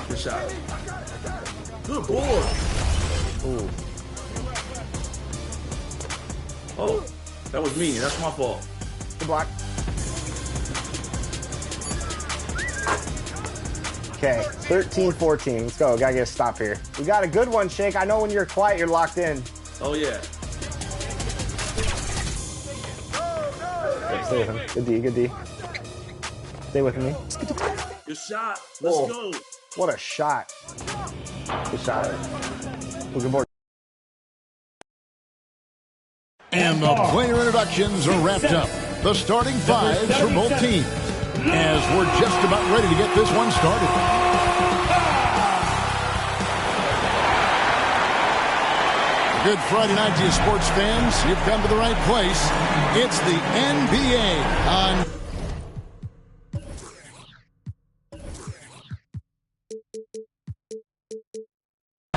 Good shot. Good board. Ooh. Oh, that was me. That's my fault. Good block. Okay, 13-14. Let's go. Gotta get a stop here. We got a good one, Shake. I know when you're quiet, you're locked in. Oh, yeah. Okay, stay with him. Good D, good D. Stay with me. Good shot. Let's go. What a shot. Good shot. Looking forward. And the player introductions are wrapped up. The starting fives for both teams, as we're just about ready to get this one started. Good Friday night to you, sports fans. You've come to the right place. It's the NBA on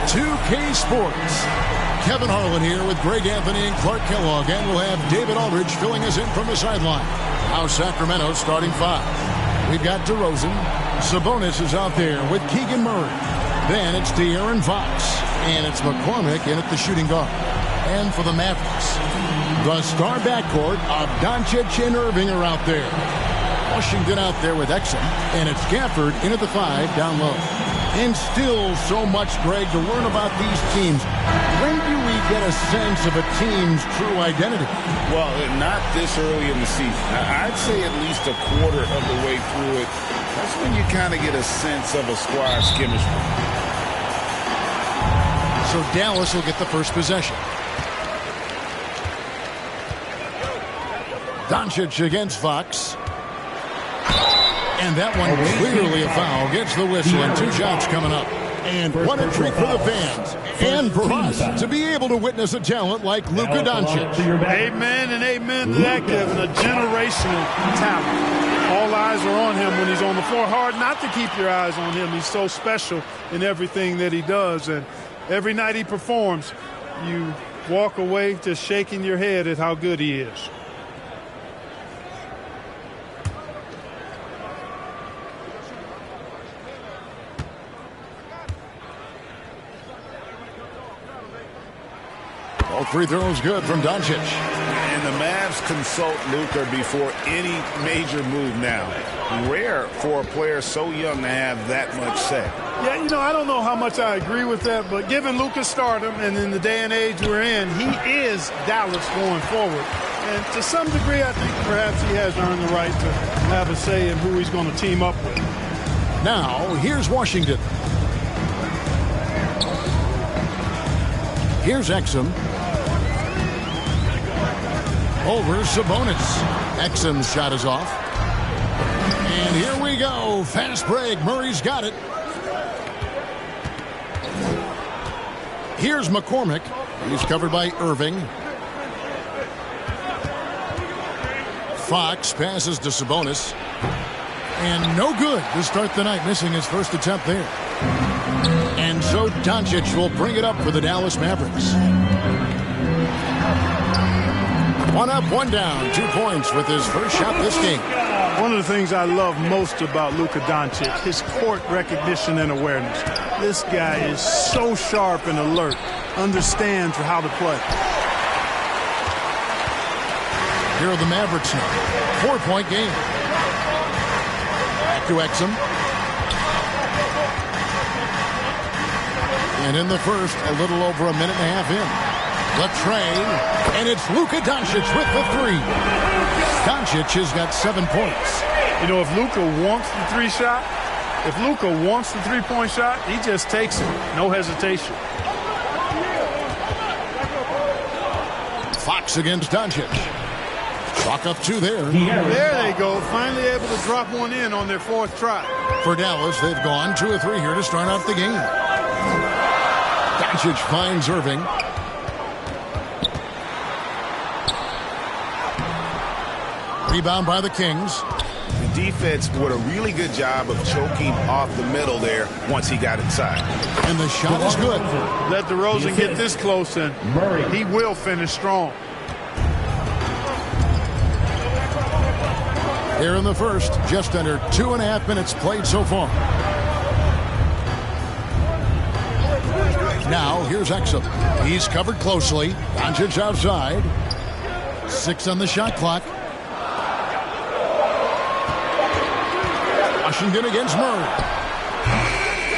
2K Sports. Kevin Harlan here with Greg Anthony and Clark Kellogg, and we'll have David Aldridge filling us in from the sideline. Now Sacramento starting five. We've got DeRozan. Sabonis is out there with Keegan Murray. Then it's De'Aaron Fox. And it's McCormick in at the shooting guard. And for the Mavericks, the star backcourt of Doncic and Irving are out there. Washington out there with Exum. And it's Gafford in at the five down low. And still so much, Greg, to learn about these teams. When do we get a sense of a team's true identity? Well, not this early in the season. I'd say at least a quarter of the way through it. That's when you kind of get a sense of a squad's chemistry. So Dallas will get the first possession. Doncic against Fox. And that one clearly a foul. Gets the whistle and two shots coming up. And what a treat for the fans. And for us to be able to witness a talent like Luka Doncic. Amen and amen to that, Kevin. A generational talent. All eyes are on him when he's on the floor. Hard not to keep your eyes on him. He's so special in everything that he does. And every night he performs, you walk away just shaking your head at how good he is. All free throws good from Doncic. And the Mavs consult Luka before any major move now. Rare for a player so young to have that much say. Yeah, you know, I don't know how much I agree with that, but given Luka's stardom and in the day and age we're in, he is Dallas going forward. And to some degree, I think perhaps he has earned the right to have a say in who he's going to team up with. Now, here's Washington. Here's Exum. Over Sabonis. Exum's shot is off. And here we go. Fast break. Murray's got it. Here's McCormick. He's covered by Irving. Fox passes to Sabonis. And no good to start the night, missing his first attempt there. And so Doncic will bring it up for the Dallas Mavericks. One up, one down, 2 points with his first shot this game. One of the things I love most about Luka Doncic, his court recognition and awareness. This guy is so sharp and alert, understands how to play. Here are the Mavericks now. 4-point game. Back to Exum. And in the first, a little over a minute and a half in. The tray, and it's Luka Doncic with the three. Doncic has got 7 points. You know, if Luka wants the three-point shot, he just takes it. No hesitation. Fox against Doncic. Chalk up 2 there. There they go. Finally able to drop one in on their 4th try. For Dallas, they've gone 2 of 3 here to start out the game. Doncic finds Irving. Rebound by the Kings. The defense did a really good job of choking off the middle there once he got inside. And the shot is good. Let DeRozan get this close, and he will finish strong. Here in the first, just under 2.5 minutes played so far. Now, here's Exum. He's covered closely. Doncic outside. 6 on the shot clock. Washington against Murray.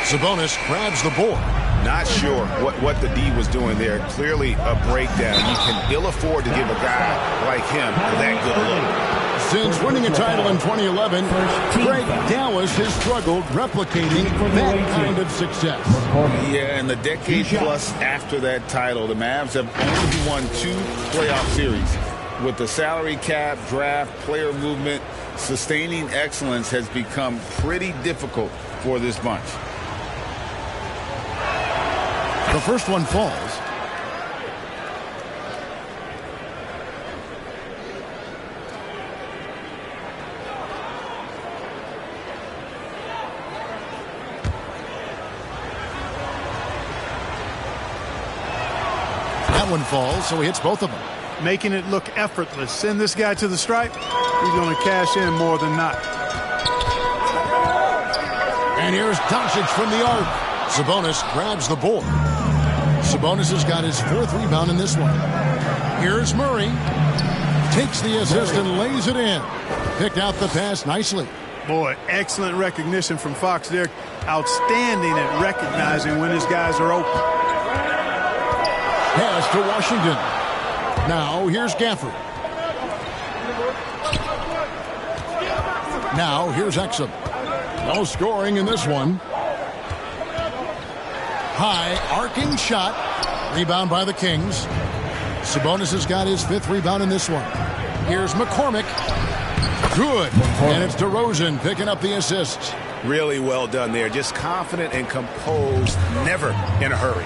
Sabonis grabs the board. Not sure what the D was doing there. Clearly a breakdown. You can ill afford to give a guy like him that good a look. Since winning a title in 2011, Greg, Dallas has struggled replicating that kind of success. Yeah, and the decade plus after that title, the Mavs have only won 2 playoff series. With the salary cap, draft, player movement, sustaining excellence has become pretty difficult for this bunch. The first one falls. That one falls, so he hits both of them. Making it look effortless. Send this guy to the stripe. He's going to cash in more than not. And here's Doncic from the arc. Sabonis grabs the board. Sabonis has got his 4th rebound in this one. Here's Murray. Takes the assist and lays it in. Picked out the pass nicely. Boy, excellent recognition from Fox there. Outstanding at recognizing when his guys are open. Pass to Washington. Now here's Gafford. Now here's Exum. No scoring in this one. High arcing shot. Rebound by the Kings. Sabonis has got his 5th rebound in this one. Here's McCormick. Good. And it's DeRozan picking up the assist. Really well done there. Just confident and composed. Never in a hurry.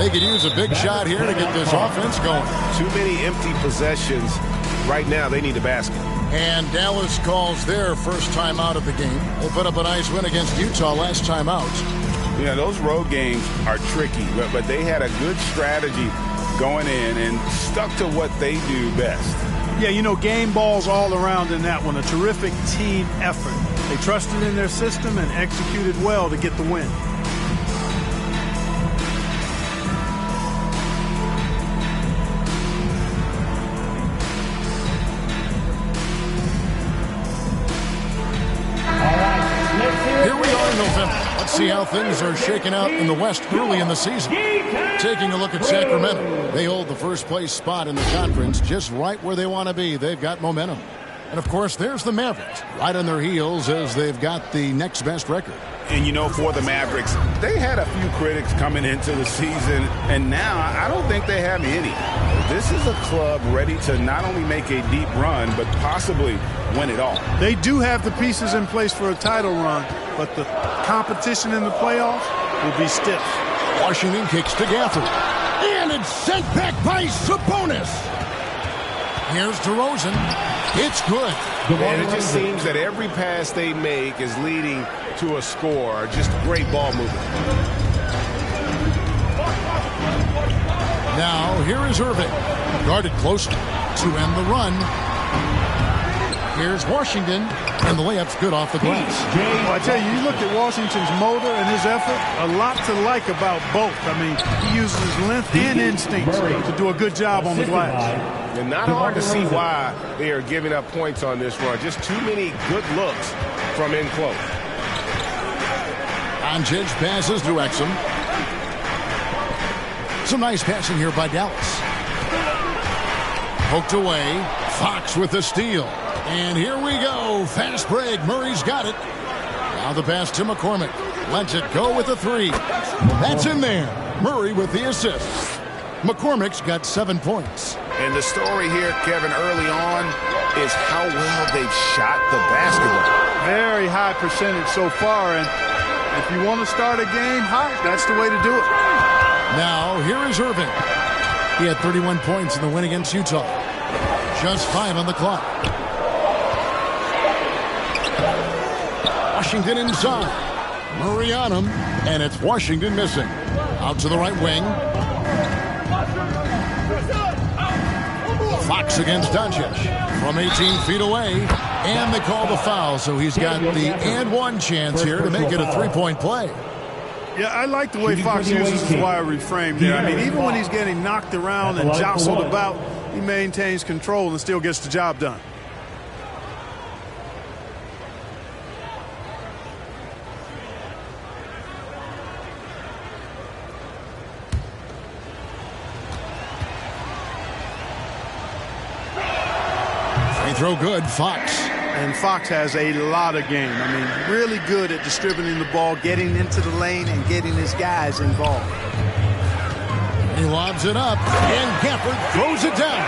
They could use a big shot here to get this offense going. Too many empty possessions. Right now, they need a basket. And Dallas calls their first time out of the game. They put up a nice win against Utah last time out. Yeah, those road games are tricky, but they had a good strategy going in and stuck to what they do best. Yeah, you know, game balls all around in that one. A terrific team effort. They trusted in their system and executed well to get the win. Here we are in November. Let's see how things are shaking out in the West early in the season. Taking a look at Sacramento. They hold the first place spot in the conference just right where they want to be. They've got momentum. And, of course, there's the Mavericks right on their heels as they've got the next best record. And, you know, for the Mavericks, they had a few critics coming into the season, and now I don't think they have any. This is a club ready to not only make a deep run, but possibly win it all. They do have the pieces in place for a title run, but the competition in the playoffs will be stiff. Washington kicks to Gafford. And it's sent back by Sabonis. Here's DeRozan. It's good. And it just seems that every pass they make is leading to a score. Just great ball movement. Now, here is Irving. Guarded closely to end the run. Here's Washington, and the layup's good off the glass. Well, I tell you, you look at Washington's motor and his effort, a lot to like about both. I mean, he uses his length and instincts to do a good job on the glass. And not hard to see why they are giving up points on this run. Just too many good looks from in close. Doncic passes to Exum. Some nice passing here by Dallas. Poked away. Fox with the steal. And here we go. Fast break. Murray's got it. Now the pass to McCormick. Lets it go with the 3. That's in there. Murray with the assist. McCormick's got 7 points. And the story here, Kevin, early on is how well they've shot the basketball. Very high percentage so far, and if you want to start a game hot, that's the way to do it. Now, here is Irving. He had 31 points in the win against Utah. Just 5 on the clock. Washington inside. Murray on him, and it's Washington missing. Out to the right wing. Fox against Doncic. from 18 feet away. And they call the foul, so he's got the and one chance here to make it a three-point play. Yeah, I like the way Fox uses his wire reframe there. I mean, even when he's getting knocked around and jostled about, he maintains control and still gets the job done. Free throw good, Fox. And Fox has a lot of game. I mean, really good at distributing the ball, getting into the lane, and getting his guys involved. He lobs it up, and Gafford throws it down.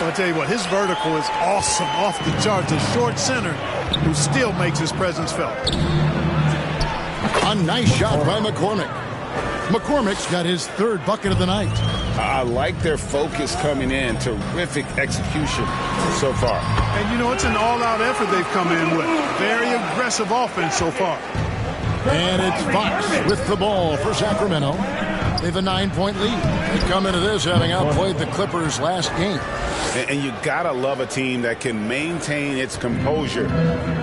I'll tell you what, his vertical is awesome, off the charts. A short center who still makes his presence felt. A nice shot by McCormick. McCormick's got his third bucket of the night. I like their focus coming in. Terrific execution so far. And, you know, it's an all-out effort they've come in with. Very aggressive offense so far. And it's Fox with the ball for Sacramento. They have a 9-point lead. They come into this having outplayed the Clippers last game. And you gotta love a team that can maintain its composure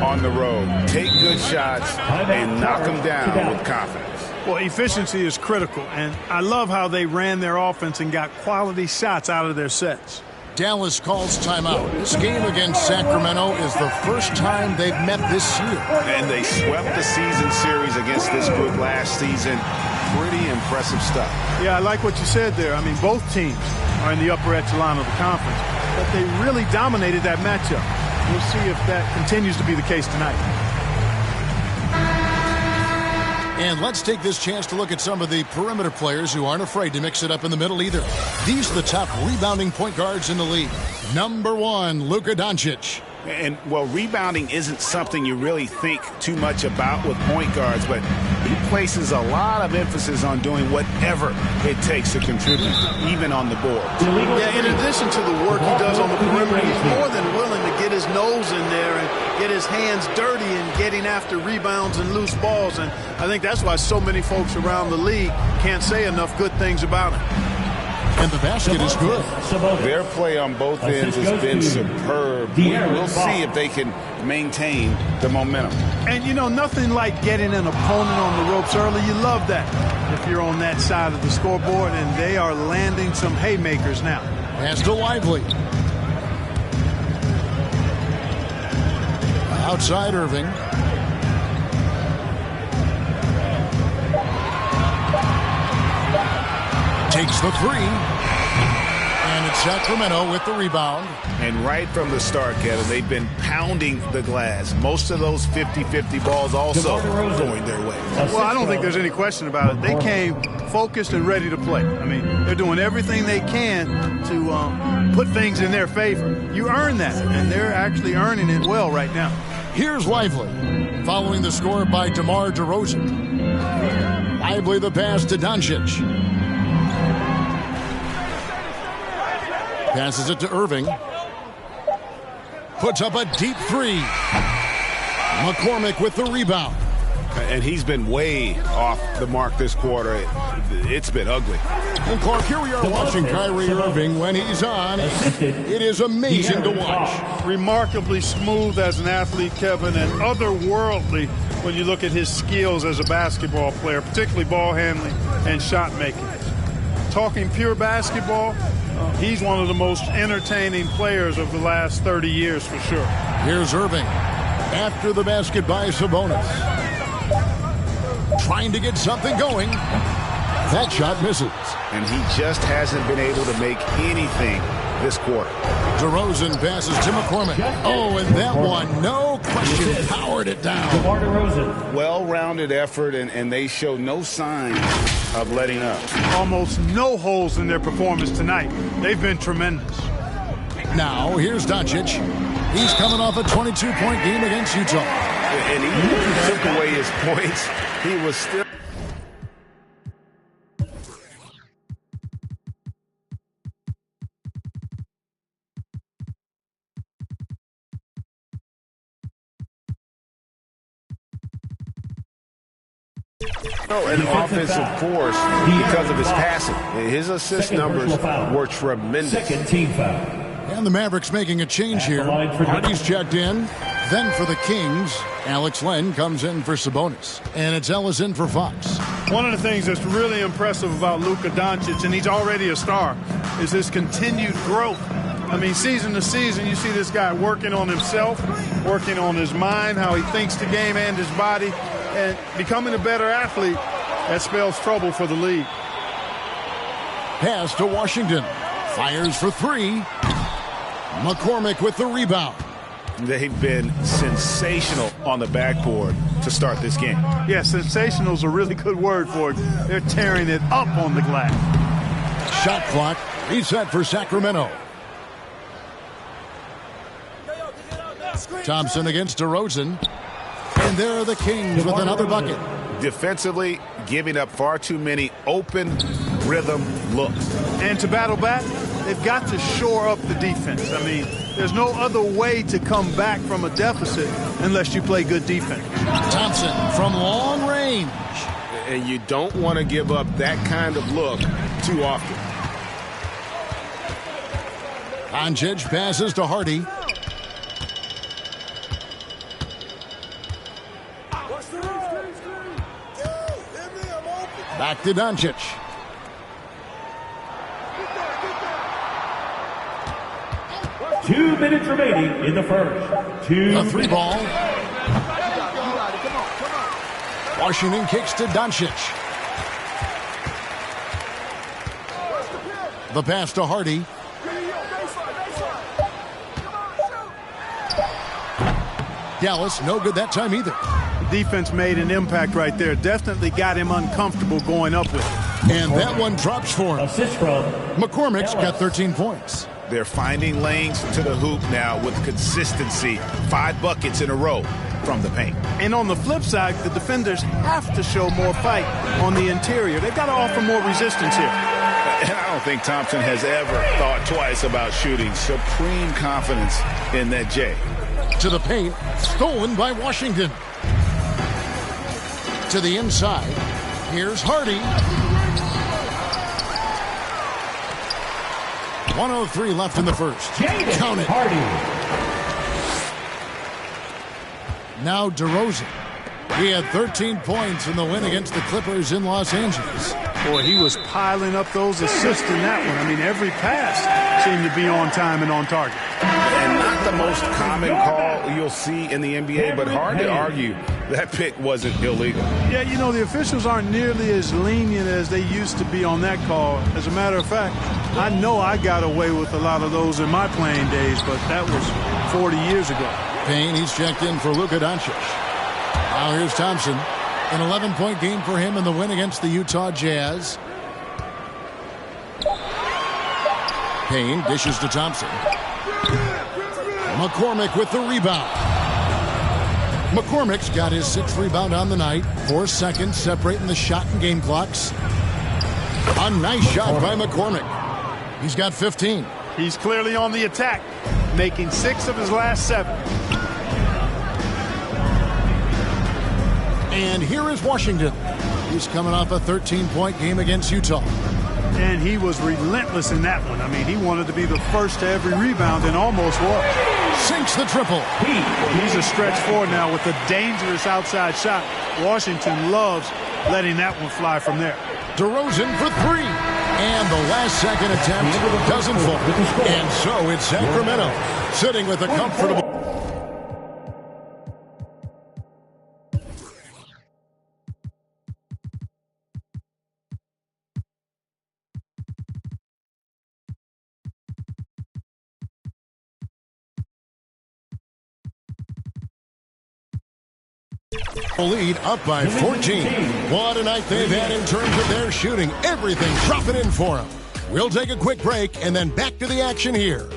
on the road. Take good shots and knock them down with confidence. Well, efficiency is critical, and I love how they ran their offense and got quality shots out of their sets. Dallas calls timeout. This game against Sacramento is the first time they've met this year. And they swept the season series against this group last season. Pretty impressive stuff. Yeah, I like what you said there. I mean, both teams are in the upper echelon of the conference, but they really dominated that matchup. We'll see if that continues to be the case tonight. And let's take this chance to look at some of the perimeter players who aren't afraid to mix it up in the middle either. These are the top rebounding point guards in the league. Number 1, Luka Doncic. And, well, rebounding isn't something you really think too much about with point guards, but he places a lot of emphasis on doing whatever it takes to contribute, even on the board. Yeah, in addition to the work he does on the perimeter, he's more than willing to get his nose in there and get his hands dirty in getting after rebounds and loose balls. And I think that's why so many folks around the league can't say enough good things about him. And the basket is good. Their play on both ends has been superb. We'll see if they can maintain the momentum. And, you know, nothing like getting an opponent on the ropes early. You love that if you're on that side of the scoreboard, and they are landing some haymakers now. Pass to Lively. Outside Irving. Takes the three. And it's Sacramento with the rebound. And right from the start, Kevin, they've been pounding the glass. Most of those 50-50 balls also going their way. Well, I don't think there's any question about it. They came focused and ready to play. I mean, they're doing everything they can to put things in their favor. You earn that, and they're actually earning it well right now. Here's Lively, following the score by DeMar DeRozan. Lively the pass to Doncic. Passes it to Irving. Puts up a deep three. McCormick with the rebound. And he's been way off the mark this quarter. It's been ugly. And Clark, here we are watching Kyrie Irving when he's on. It is amazing to watch. Remarkably smooth as an athlete, Kevin, and otherworldly when you look at his skills as a basketball player, particularly ball handling and shot making. Talking pure basketball, he's one of the most entertaining players of the last 30 years for sure. Here's Irving after the basket by Sabonis. Trying to get something going. That shot misses. And he just hasn't been able to make anything this quarter. DeRozan passes to McCormick. Oh, and that one, no question, powered it down. Well-rounded effort, and they show no sign of letting up. Almost no holes in their performance tonight. They've been tremendous. Now, here's Doncic. He's coming off a 22-point game against Utah. And even if he took away his points, he was still... an offensive force because of his passing. His assist numbers were tremendous. Second team foul. And the Mavericks making a change here. Hardy's checked in. Then for the Kings, Alex Len comes in for Sabonis. And it's Ellis in for Fox. One of the things that's really impressive about Luka Doncic, and he's already a star, is his continued growth. I mean, season to season, you see this guy working on himself, working on his mind, how he thinks the game and his body, and becoming a better athlete. That spells trouble for the league. Pass to Washington. Fires for three. McCormick with the rebound. They've been sensational on the backboard to start this game. Yeah, sensational is a really good word for it. They're tearing it up on the glass. Shot clock reset for Sacramento. Thompson against DeRozan. And there are the Kings with another bucket. Defensively, giving up far too many open rhythm looks. And to battle back, they've got to shore up the defense. I mean, there's no other way to come back from a deficit unless you play good defense. Thompson from long range. And you don't want to give up that kind of look too often. Doncic passes to Hardy. Back to Doncic. Two minutes remaining in the first. A three ball. Washington kicks to Doncic. The pass to Hardy. Dallas, no good that time either. The defense made an impact right there. Definitely got him uncomfortable going up with it. And that one drops for him. Assist from McCormick's got 13 points. They're finding lanes to the hoop now with consistency. 5 buckets in a row from the paint. And on the flip side, the defenders have to show more fight on the interior. They've got to offer more resistance here. And I don't think Thompson has ever thought twice about shooting. Supreme confidence in that J. To the paint, stolen by Washington. To the inside, here's Hardy. 1:03 left in the first. Count it. Hardy. Now DeRozan. He had 13 points in the win against the Clippers in Los Angeles. Boy, he was piling up those assists in that one. I mean, every pass seemed to be on time and on target. And not the most common call you'll see in the NBA, but hard to argue that pick wasn't illegal. Yeah, you know, the officials aren't nearly as lenient as they used to be on that call. As a matter of fact, I know I got away with a lot of those in my playing days, but that was 40 years ago. Payne, he's checked in for Luka Doncic. Now here's Thompson. An 11-point game for him in the win against the Utah Jazz. Payne dishes to Thompson. McCormick with the rebound. McCormick's got his 6th rebound on the night. 4 seconds separating the shot and game clocks. A nice shot by McCormick. He's got 15. He's clearly on the attack, making 6 of his last 7. And here is Washington. He's coming off a 13-point game against Utah. And he was relentless in that one. I mean, he wanted to be the first to every rebound and almost was. Sinks the triple. He's a stretch 4 now with a dangerous outside shot. Washington loves letting that one fly from there. DeRozan for 3. And the last second attempt doesn't fall. And so it's Sacramento sitting with a comfortable... lead up by 14. What a night they've had in terms of their shooting. Everything dropping in for them. We'll take a quick break and then back to the action here.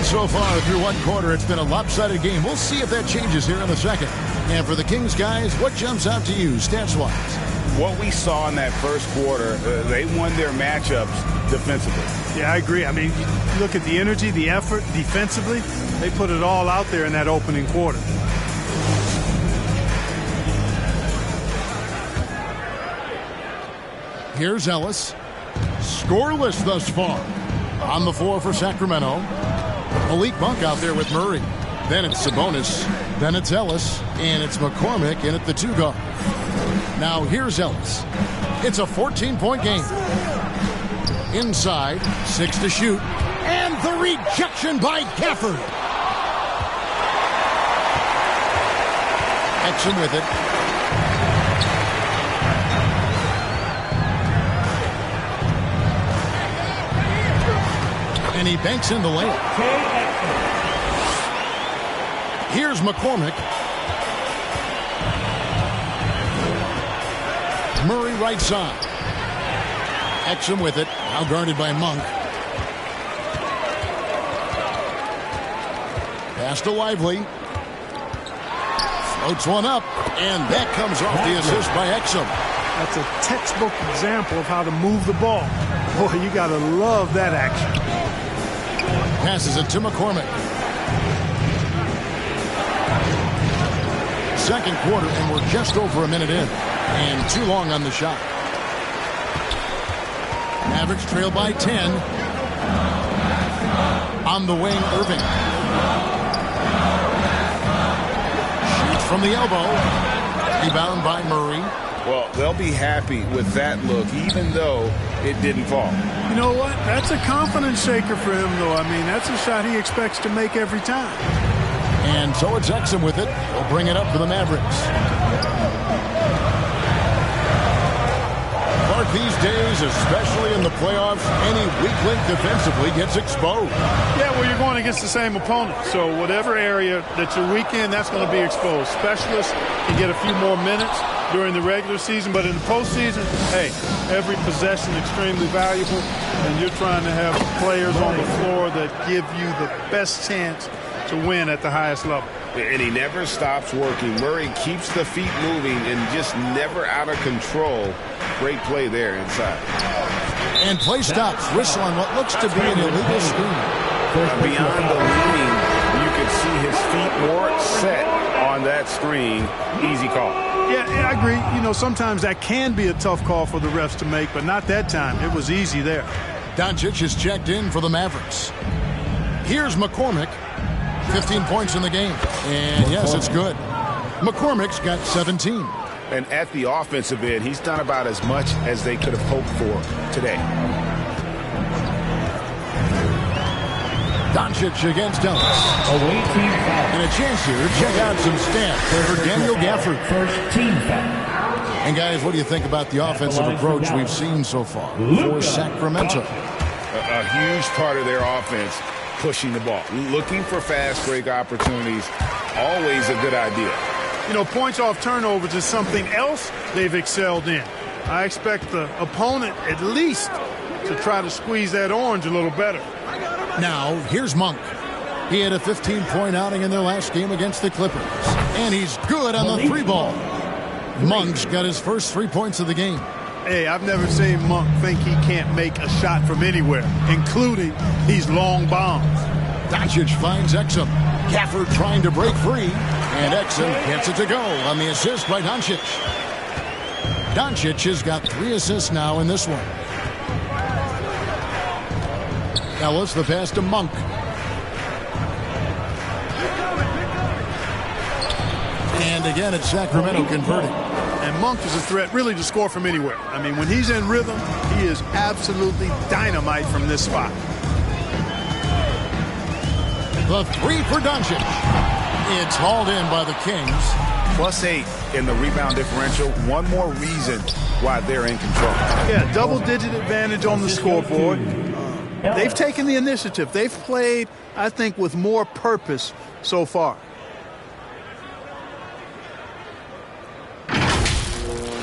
So far through one quarter, it's been a lopsided game. We'll see if that changes here in the second. And for the Kings guys, what jumps out to you stats-wise? What we saw in that first quarter, they won their matchups defensively. Yeah, I agree. I mean, you look at the energy, the effort defensively. They put it all out there in that opening quarter. Here's Ellis. Scoreless thus far. On the floor for Sacramento. Malik Monk out there with Murray. Then it's Sabonis. Then it's Ellis. And it's McCormick in at the 2 guard. Now here's Ellis. It's a 14-point game. Inside, 6 to shoot. And the rejection by Gafford. Exum with it. And he banks in the layup. Here's McCormick. Murray right side. Exum with it. Now guarded by Monk. Pass to Lively. Floats one up. And that comes off the assist by Exum. That's a textbook example of how to move the ball. Boy, you got to love that action. Passes it to McCormick. Second quarter, and we're just over a minute in. And too long on the shot. Mavericks trail by 10. On the wing, Irving. Shoots from the elbow. Rebound by Murray. Well, they'll be happy with that look, even though it didn't fall. You know what? That's a confidence shaker for him, though. I mean, that's a shot he expects to make every time. And so it's Exum with it. He'll bring it up for the Mavericks. Clark, these days, especially in the playoffs, any weak link defensively gets exposed. Yeah, well, you're going against the same opponent. So whatever area that you're weak in, that's going to be exposed. Specialists can get a few more minutes during the regular season, but in the postseason, hey, every possession extremely valuable, and you're trying to have players on the floor that give you the best chance to win at the highest level. And he never stops working. Murray keeps the feet moving and just never out of control. Great play there inside. And play stops. Whistle on what looks to be an illegal screen. Beyond the leaning, you can see his feet more set on that screen. Easy call. Yeah, I agree. You know, sometimes that can be a tough call for the refs to make, but not that time. It was easy there. Doncic is checked in for the Mavericks. Here's McCormick. 15 points in the game. And yes, it's good. McCormick's got 17. And at the offensive end, he's done about as much as they could have hoped for today. Doncic against Dallas. And a chance here to check out some stats for Daniel Gafford. First team foul. And guys, what do you think about the offensive approach we've seen so far for Sacramento? A huge part of their offense, pushing the ball, looking for fast break opportunities. Always a good idea. You know, points off turnovers is something else they've excelled in. I expect the opponent at least to try to squeeze that orange a little better. Now, here's Monk. He had a 15-point outing in their last game against the Clippers. And he's good on the 3-ball. Monk's got his first 3 points of the game. Hey, I've never seen Monk think he can't make a shot from anywhere, including these long bombs. Doncic finds Exum. Gafford trying to break free. And Exum gets it to go on the assist by Doncic. Doncic has got 3 assists now in this one. Ellis, the pass to Monk. And again, it's Sacramento converting. And Monk is a threat really to score from anywhere. I mean, when he's in rhythm, he is absolutely dynamite from this spot. The 3 for Doncic. It's hauled in by the Kings. +8 in the rebound differential. One more reason why they're in control. Yeah, double-digit advantage on the scoreboard. They've taken the initiative. They've played, I think, with more purpose so far.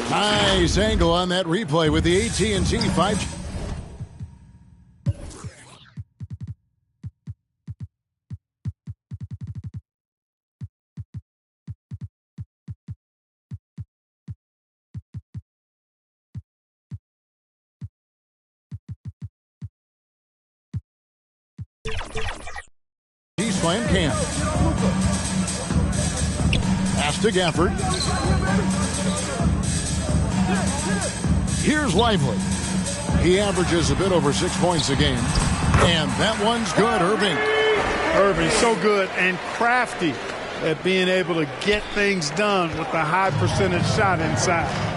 Nice angle on that replay with the AT&T 5G. He's playing Cam. Pass to Gafford. Here's Lively. He averages a bit over 6 points a game. And that one's good, Irving. Irving, so good and crafty at being able to get things done with a high percentage shot inside.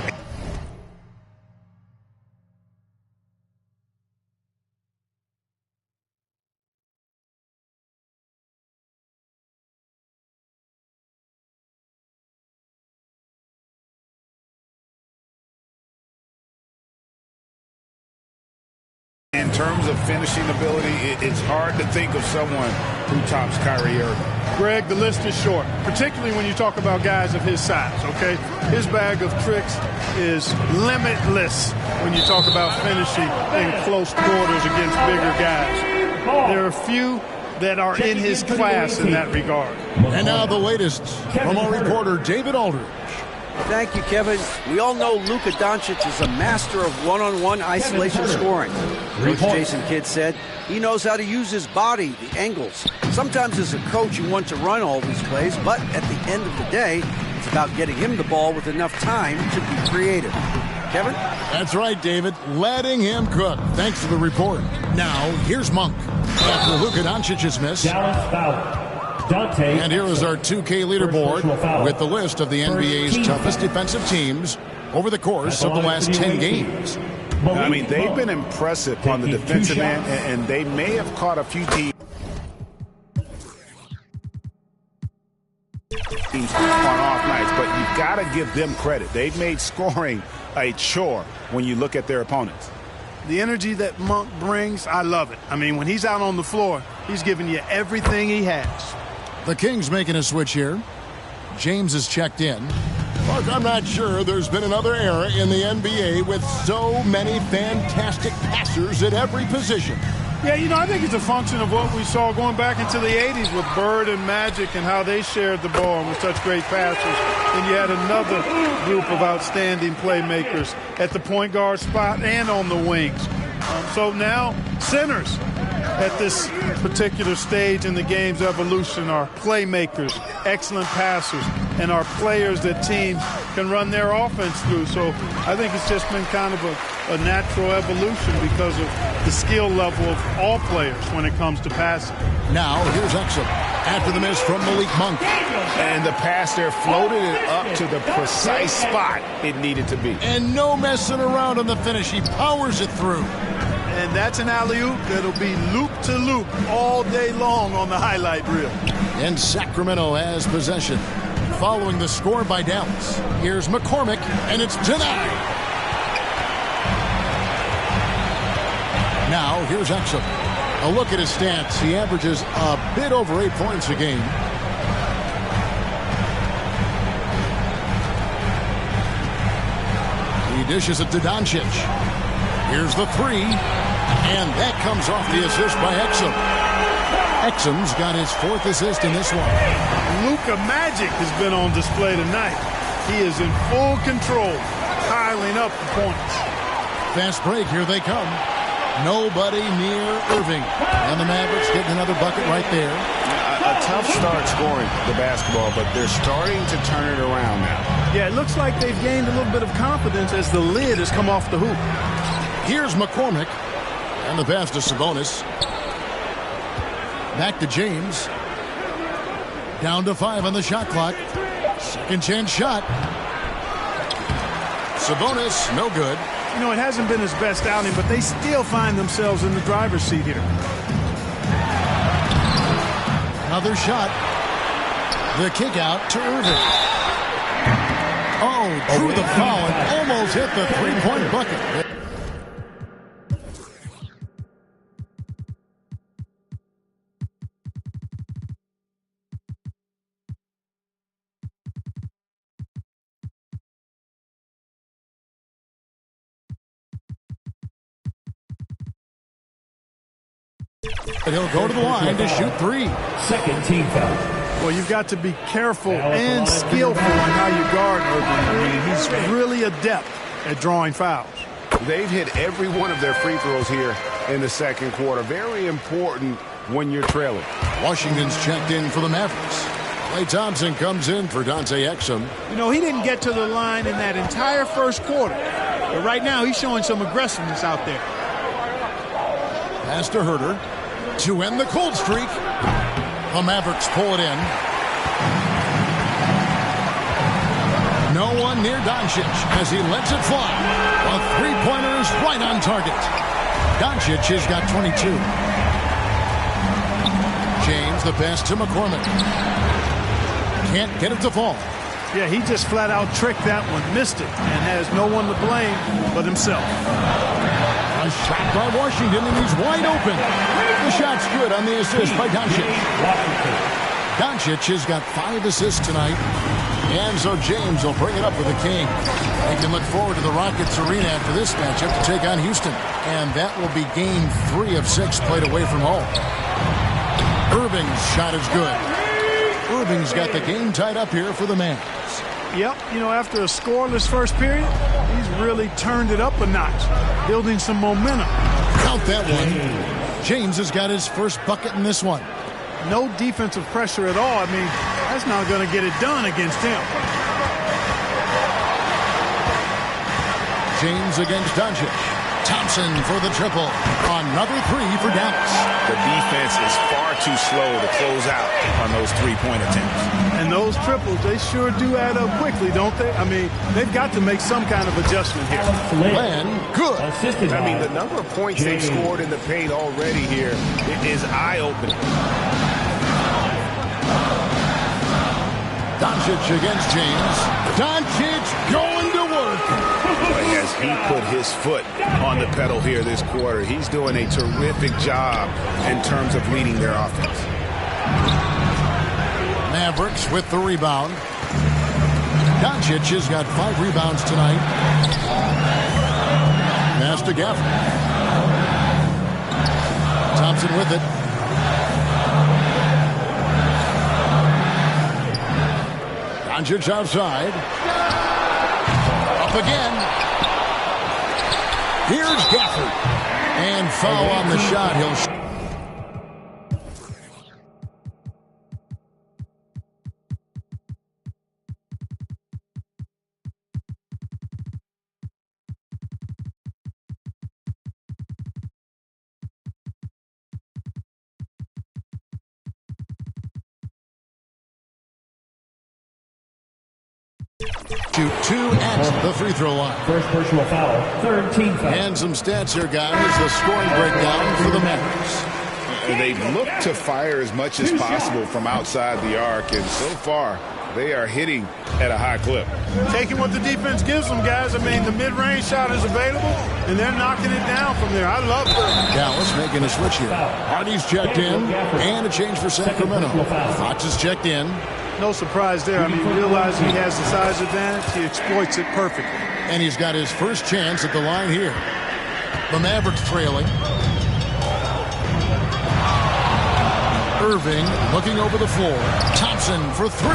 In terms of finishing ability, it's hard to think of someone who tops Kyrie Irving. Greg, the list is short, particularly when you talk about guys of his size, okay? His bag of tricks is limitless when you talk about finishing in close quarters against bigger guys. There are few that are in his class in that regard. And now the latest from our reporter, David Aldridge. Thank you, Kevin. We all know Luka Doncic is a master of one-on-one isolation scoring. Coach Jason Kidd said he knows how to use his body, the angles. Sometimes as a coach you want to run all these plays, but at the end of the day, it's about getting him the ball with enough time to be creative. Kevin? That's right, David. Letting him cook. Thanks for the report. Now, here's Monk. After Luka Doncic's miss. Dallas Mavericks. And here is our 2K leaderboard with the list of the NBA's toughest defensive teams over the course of the last 10 games. I mean, they've been impressive on the defensive end, and they may have caught a few teams on off nights, but you've got to give them credit. They've made scoring a chore when you look at their opponents. The energy that Monk brings, I love it. I mean, when he's out on the floor, he's giving you everything he has. The Kings making a switch here. James is checked in. Look, I'm not sure there's been another era in the NBA with so many fantastic passers at every position. Yeah, you know, I think it's a function of what we saw going back into the 80s with Bird and Magic and how they shared the ball and were such great passers. And you had another group of outstanding playmakers at the point guard spot and on the wings. So now centers at this particular stage in the game's evolution are playmakers, excellent passers, and are players that teams can run their offense through. So I think it's just been kind of a natural evolution because of the skill level of all players when it comes to passing. Now here's Exum after the miss from Malik Monk. And the pass there floated it up to the precise spot it needed to be. And no messing around on the finish. He powers it through. And that's an alley-oop that'll be loop-to-loop all day long on the highlight reel. And Sacramento has possession. Following the score by Dallas, here's McCormick, and it's denied. Now, here's Exum. A look at his stats. He averages a bit over 8 points a game. He dishes it to Doncic. Here's the three. And that comes off the assist by Exum. Exum's got his 4th assist in this one. Luka Magic has been on display tonight. He is in full control, piling up the points. Fast break, here they come. Nobody near Irving. And the Mavericks getting another bucket right there. A tough start scoring the basketball, but they're starting to turn it around now. Yeah, it looks like they've gained a little bit of confidence as the lid has come off the hoop. Here's McCormick. And the pass to Sabonis. Back to James. Down to 5 on the shot clock. Second chance shot. Sabonis, no good. You know, it hasn't been his best outing, but they still find themselves in the driver's seat here. Another shot. The kick out to Irving. Oh, drew the foul and almost hit the three-point bucket. But he'll go to the line to shoot 3. Second team foul. Well, you've got to be careful and skillful in how you guard Irving. I mean, he's really adept at drawing fouls. They've hit every one of their free throws here in the second quarter. Very important when you're trailing. Washington's checked in for the Mavericks. Klay Thompson comes in for Dante Exum. You know, he didn't get to the line in that entire first quarter. But right now, he's showing some aggressiveness out there. Pass to Herter to end the cold streak. The Mavericks pull it in. No one near Doncic as he lets it fly. A three-pointer is right on target. Doncic has got 22. James, the pass to McCormick. Can't get it to fall. Yeah, he just flat out tricked that one, missed it, and has no one to blame but himself. A shot by Washington, and he's wide open. The shot's good on the assist by Doncic. Doncic has got 5 assists tonight, and so James will bring it up with the King. They can look forward to the Rockets arena after this matchup to take on Houston, and that will be game 3 of 6 played away from home. Irving's shot is good. Irving's got the game tied up here for the Mavs. Yep, you know, after a scoreless first period, he's really turned it up a notch, building some momentum. Count that one. James has got his first bucket in this one. No defensive pressure at all. I mean, that's not going to get it done against him. James against Doncic. Thompson for the triple. Another 3 for Dallas. The defense is far too slow to close out on those three-point attempts. And those triples, they sure do add up quickly, don't they? I mean, they've got to make some kind of adjustment here. Len, good. Assisted. I mean, the number of points they've scored in the paint already here is eye-opening. Doncic against James. Doncic going to work. As he put his foot on the pedal here this quarter, he's doing a terrific job in terms of leading their offense. Mavericks with the rebound. Doncic has got 5 rebounds tonight. Pass to Gafford. Thompson with it. Doncic outside. Up again. Here's Gafford. And foul on the shot. He'll... Shoot 2 at the free throw line. First personal foul. Third team foul. And some stats here, guys. The scoring breakdown for the Mavericks. They look to fire as much as possible from outside the arc, and so far they are hitting at a high clip. Taking what the defense gives them, guys. I mean, the mid-range shot is available, and they're knocking it down from there. I love it. Dallas making a switch here. Hardy's checked in, and a change for Sacramento. Fox is checked in. No surprise there. I mean, realizing he has the size advantage, he exploits it perfectly. And he's got his first chance at the line here. The Mavericks trailing. Irving looking over the floor. Thompson for 3.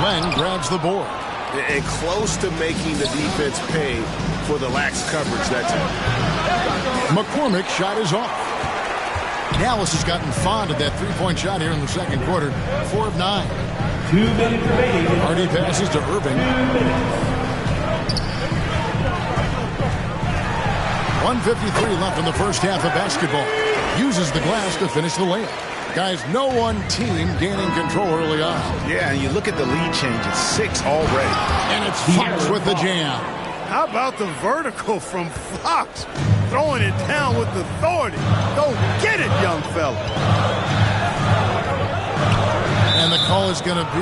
Len grabs the board. And close to making the defense pay for the lax coverage that time. McCormick shot is off. Dallas has gotten fond of that three-point shot here in the second quarter. 4 of 9. 2 minutes remaining. Hardy passes to Irving. 1:53 left in the first half of basketball. Uses the glass to finish the layup. Guys, no one team gaining control early on. Yeah, and you look at the lead changes, 6 already. And it's Fox with the jam. How about the vertical from Fox? Throwing it down with authority. Go get it, young fella. And the call is going to be,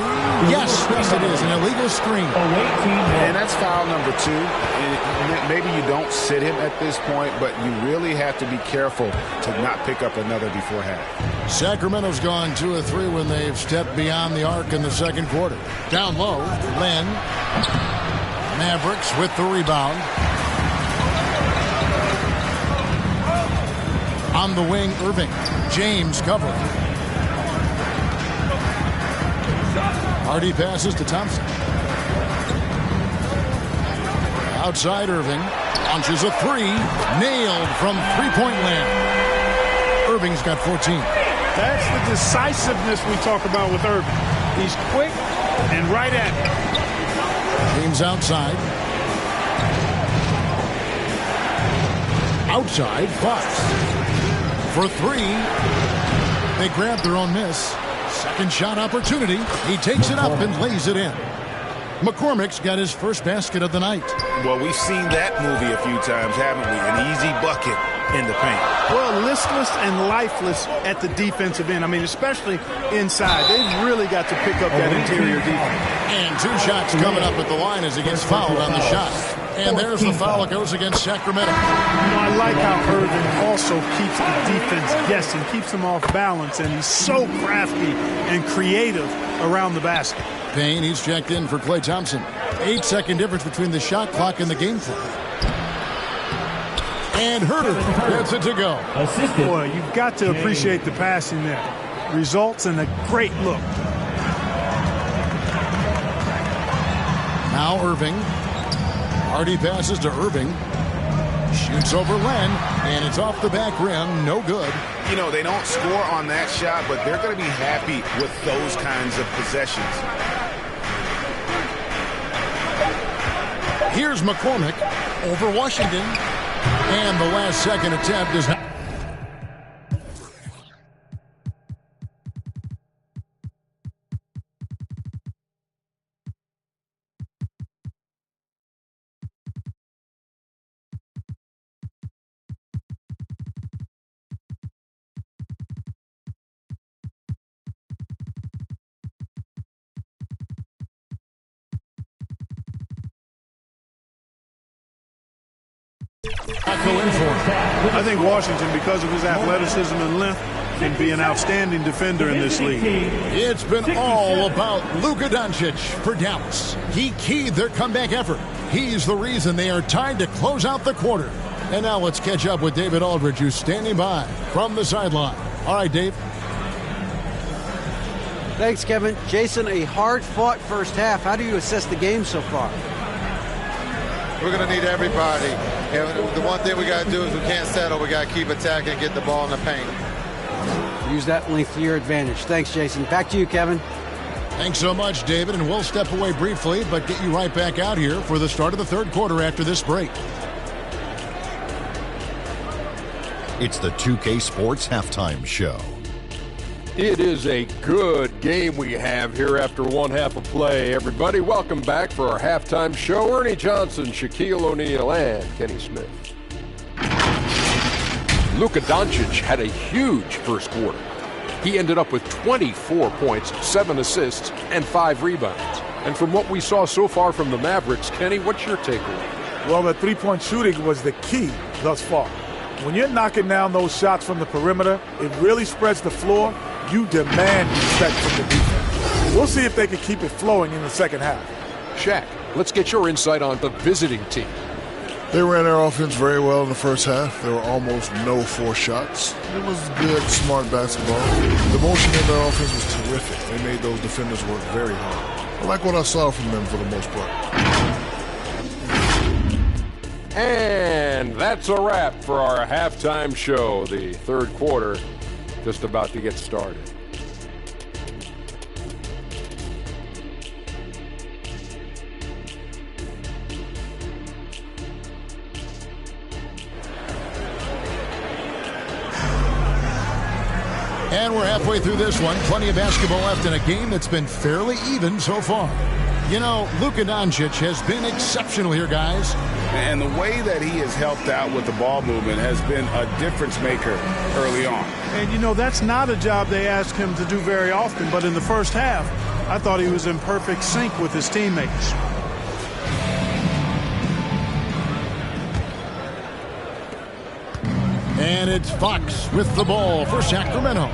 yes, it is, an illegal screen. And that's foul number 2. And maybe you don't sit him at this point, but you really have to be careful to not pick up another before half. Sacramento's gone 2 of 3 when they've stepped beyond the arc in the second quarter. Down low, Len. Mavericks with the rebound. On the wing, Irving. James covered. Hardy passes to Thompson. Outside Irving. Launches a 3. Nailed from three-point land. Irving's got 14. That's the decisiveness we talk about with Irving. He's quick and right at it. James outside. Outside, Fox. For three. They grab their own miss. Second shot opportunity. He takes it up and lays it in. McCormick's got his first basket of the night. Well, we've seen that movie a few times, haven't we? An easy bucket in the paint. Well, listless and lifeless at the defensive end. I mean, especially inside. They've really got to pick up that interior defense. And two shots coming up at the line as he gets fouled on the shot. And there's the foul that goes against Sacramento. You know, I like how Irving also keeps the defense guessing, keeps them off balance, and he's so crafty and creative around the basket. Payne, he's checked in for Klay Thompson. 8-second difference between the shot clock and the game clock. And Herter gets it to go. Boy, you've got to appreciate the passing there. Results in a great look. Now Irving. Hardy passes to Irving. Shoots over Len, and it's off the back rim. No good. You know, they don't score on that shot, but they're going to be happy with those kinds of possessions. Here's McCormick over Washington. And the last second attempt is not. I think Washington, because of his athleticism and length, can be an outstanding defender in this league. It's been all about Luka Doncic for Dallas. He keyed their comeback effort. He's the reason they are tied to close out the quarter. And now let's catch up with David Aldridge, who's standing by from the sideline. All right, Dave. Thanks, Kevin. Jason, a hard-fought first half. How do you assess the game so far? We're going to need everybody. And the one thing we got to do is we can't settle. We got to keep attacking and get the ball in the paint. Use that length to your advantage. Thanks, Jason. Back to you, Kevin. Thanks so much, David. And we'll step away briefly, but get you right back out here for the start of the third quarter after this break. It's the 2K Sports Halftime Show. It is a good game we have here after one half of play. Everybody, welcome back for our halftime show. Ernie Johnson, Shaquille O'Neal, and Kenny Smith. Luka Doncic had a huge first quarter. He ended up with 24 points, 7 assists, and 5 rebounds. And from what we saw so far from the Mavericks, Kenny, what's your takeaway? Well, the three-point shooting was the key thus far. When you're knocking down those shots from the perimeter, it really spreads the floor. You demand respect from the defense. We'll see if they can keep it flowing in the second half. Shaq, let's get your insight on the visiting team. They ran their offense very well in the first half. There were almost no forced shots. It was good, smart basketball. The motion in their offense was terrific. They made those defenders work very hard. I like what I saw from them for the most part. And that's a wrap for our halftime show. The third quarter just about to get started. And we're halfway through this one. Plenty of basketball left in a game that's been fairly even so far. You know, Luka Doncic has been exceptional here, guys. And the way that he has helped out with the ball movement has been a difference maker early on. And, you know, that's not a job they ask him to do very often. But in the first half, I thought he was in perfect sync with his teammates. And it's Fox with the ball for Sacramento.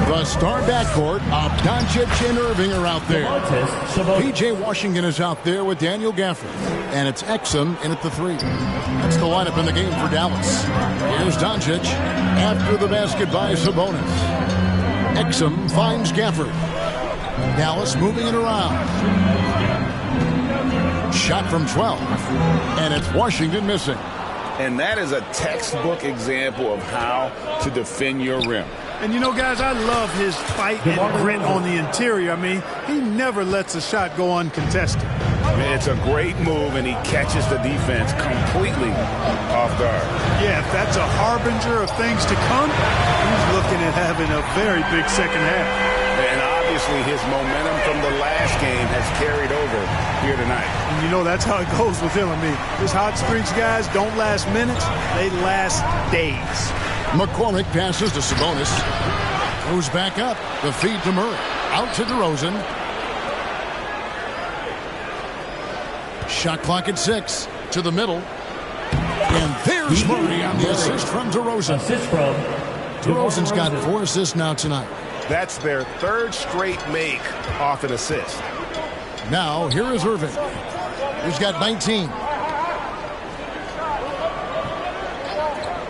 The star backcourt of Doncic and Irving are out there. P.J. Washington is out there with Daniel Gafford. And it's Exum in at the 3. That's the lineup in the game for Dallas. Here's Doncic after the basket by Sabonis. Exum finds Gafford. Dallas moving it around. Shot from 12. And it's Washington missing. And that is a textbook example of how to defend your rim. And, you know, guys, I love his fight and grit on the interior. I mean, he never lets a shot go uncontested. It's a great move, and he catches the defense completely off guard. Yeah, if that's a harbinger of things to come, he's looking at having a very big second half. And obviously his momentum from the last game has carried over here tonight. And you know, that's how it goes with him. I mean, his hot streaks, guys, don't last minutes. They last days. McCormick passes to Sabonis. Goes back up. The feed to Murray. Out to DeRozan. Shot clock at 6. To the middle. And there's Murray on the assist from DeRozan. DeRozan's got 4 assists now tonight. That's their 3rd straight make off an assist. Now, here is Irving. He's got 19.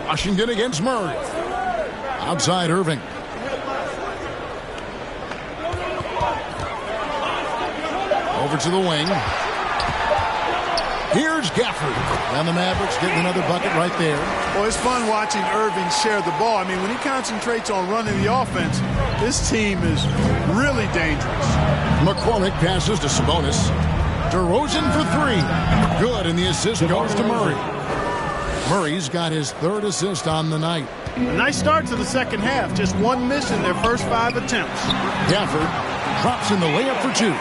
Washington against Murray. Outside Irving. Over to the wing. Here's Gafford. And the Mavericks getting another bucket right there. Well, it's fun watching Irving share the ball. I mean, when he concentrates on running the offense, this team is really dangerous. McCormick passes to Sabonis. DeRozan for 3. Good, and the assist goes to Murray. Murray's got his 3rd assist on the night. A nice start to the second half. Just 1 miss in their first 5 attempts. Gafford drops in the layup for 2.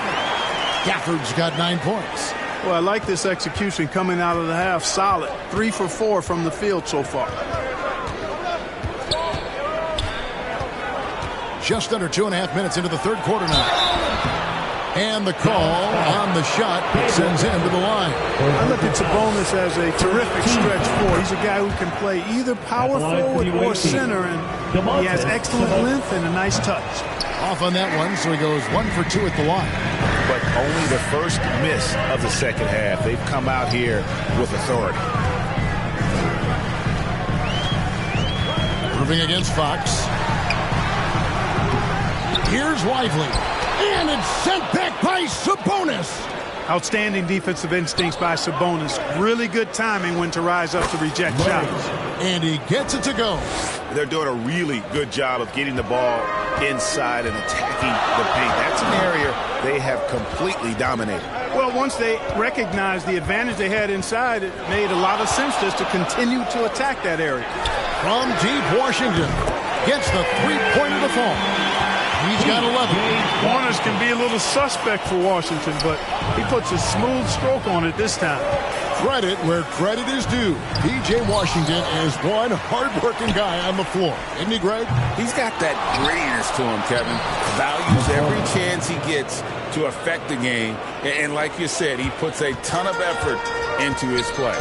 Gafford's got 9 points. Well, I like this execution coming out of the half. Solid. 3 for 4 from the field so far. Just under 2.5 minutes into the 3rd quarter now. And the call on the shot sends him to the line. I look at Sabonis as a terrific stretch 4. He's a guy who can play either power forward or center, and he has excellent length and a nice touch. Off on that one, so he goes 1 for 2 at the line. But only the first miss of the second half. They've come out here with authority. Irving against Fox. Here's Lively. And it's sent back by Sabonis. Outstanding defensive instincts by Sabonis. Really good timing when to rise up to reject shots. And he gets it to go. They're doing a really good job of getting the ball inside and attacking the paint. That's an area they have completely dominated. Well, once they recognized the advantage they had inside, it made a lot of sense just to continue to attack that area. From deep, Washington gets the three-pointer to fall. He's got 11. Corners can be a little suspect for Washington, but he puts a smooth stroke on it this time. Credit where credit is due. P.J. Washington is one hard-working guy on the floor. Isn't he, Greg? He's got that grittiness to him, Kevin. Values every chance he gets to affect the game. And like you said, he puts a ton of effort into his play.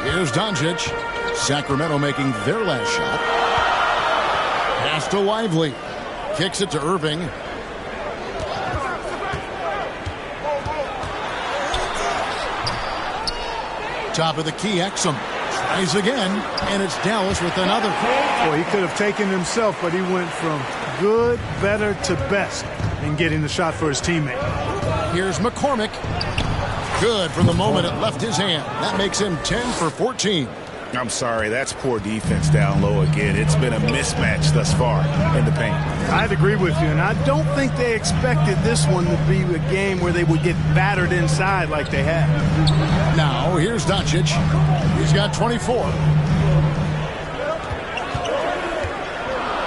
Here's Doncic. Sacramento making their last shot. Pass to Lively. Kicks it to Irving. Top of the key, Exum. Tries again, and it's Dallas with another. Boy, he could have taken himself, but he went from good, better to best in getting the shot for his teammate. Here's McCormick. Good from the moment it left his hand. That makes him 10 for 14. I'm sorry, that's poor defense down low again. It's been a mismatch thus far in the paint. I'd agree with you, and I don't think they expected this one to be a game where they would get battered inside like they had. Now, here's Doncic. He's got 24.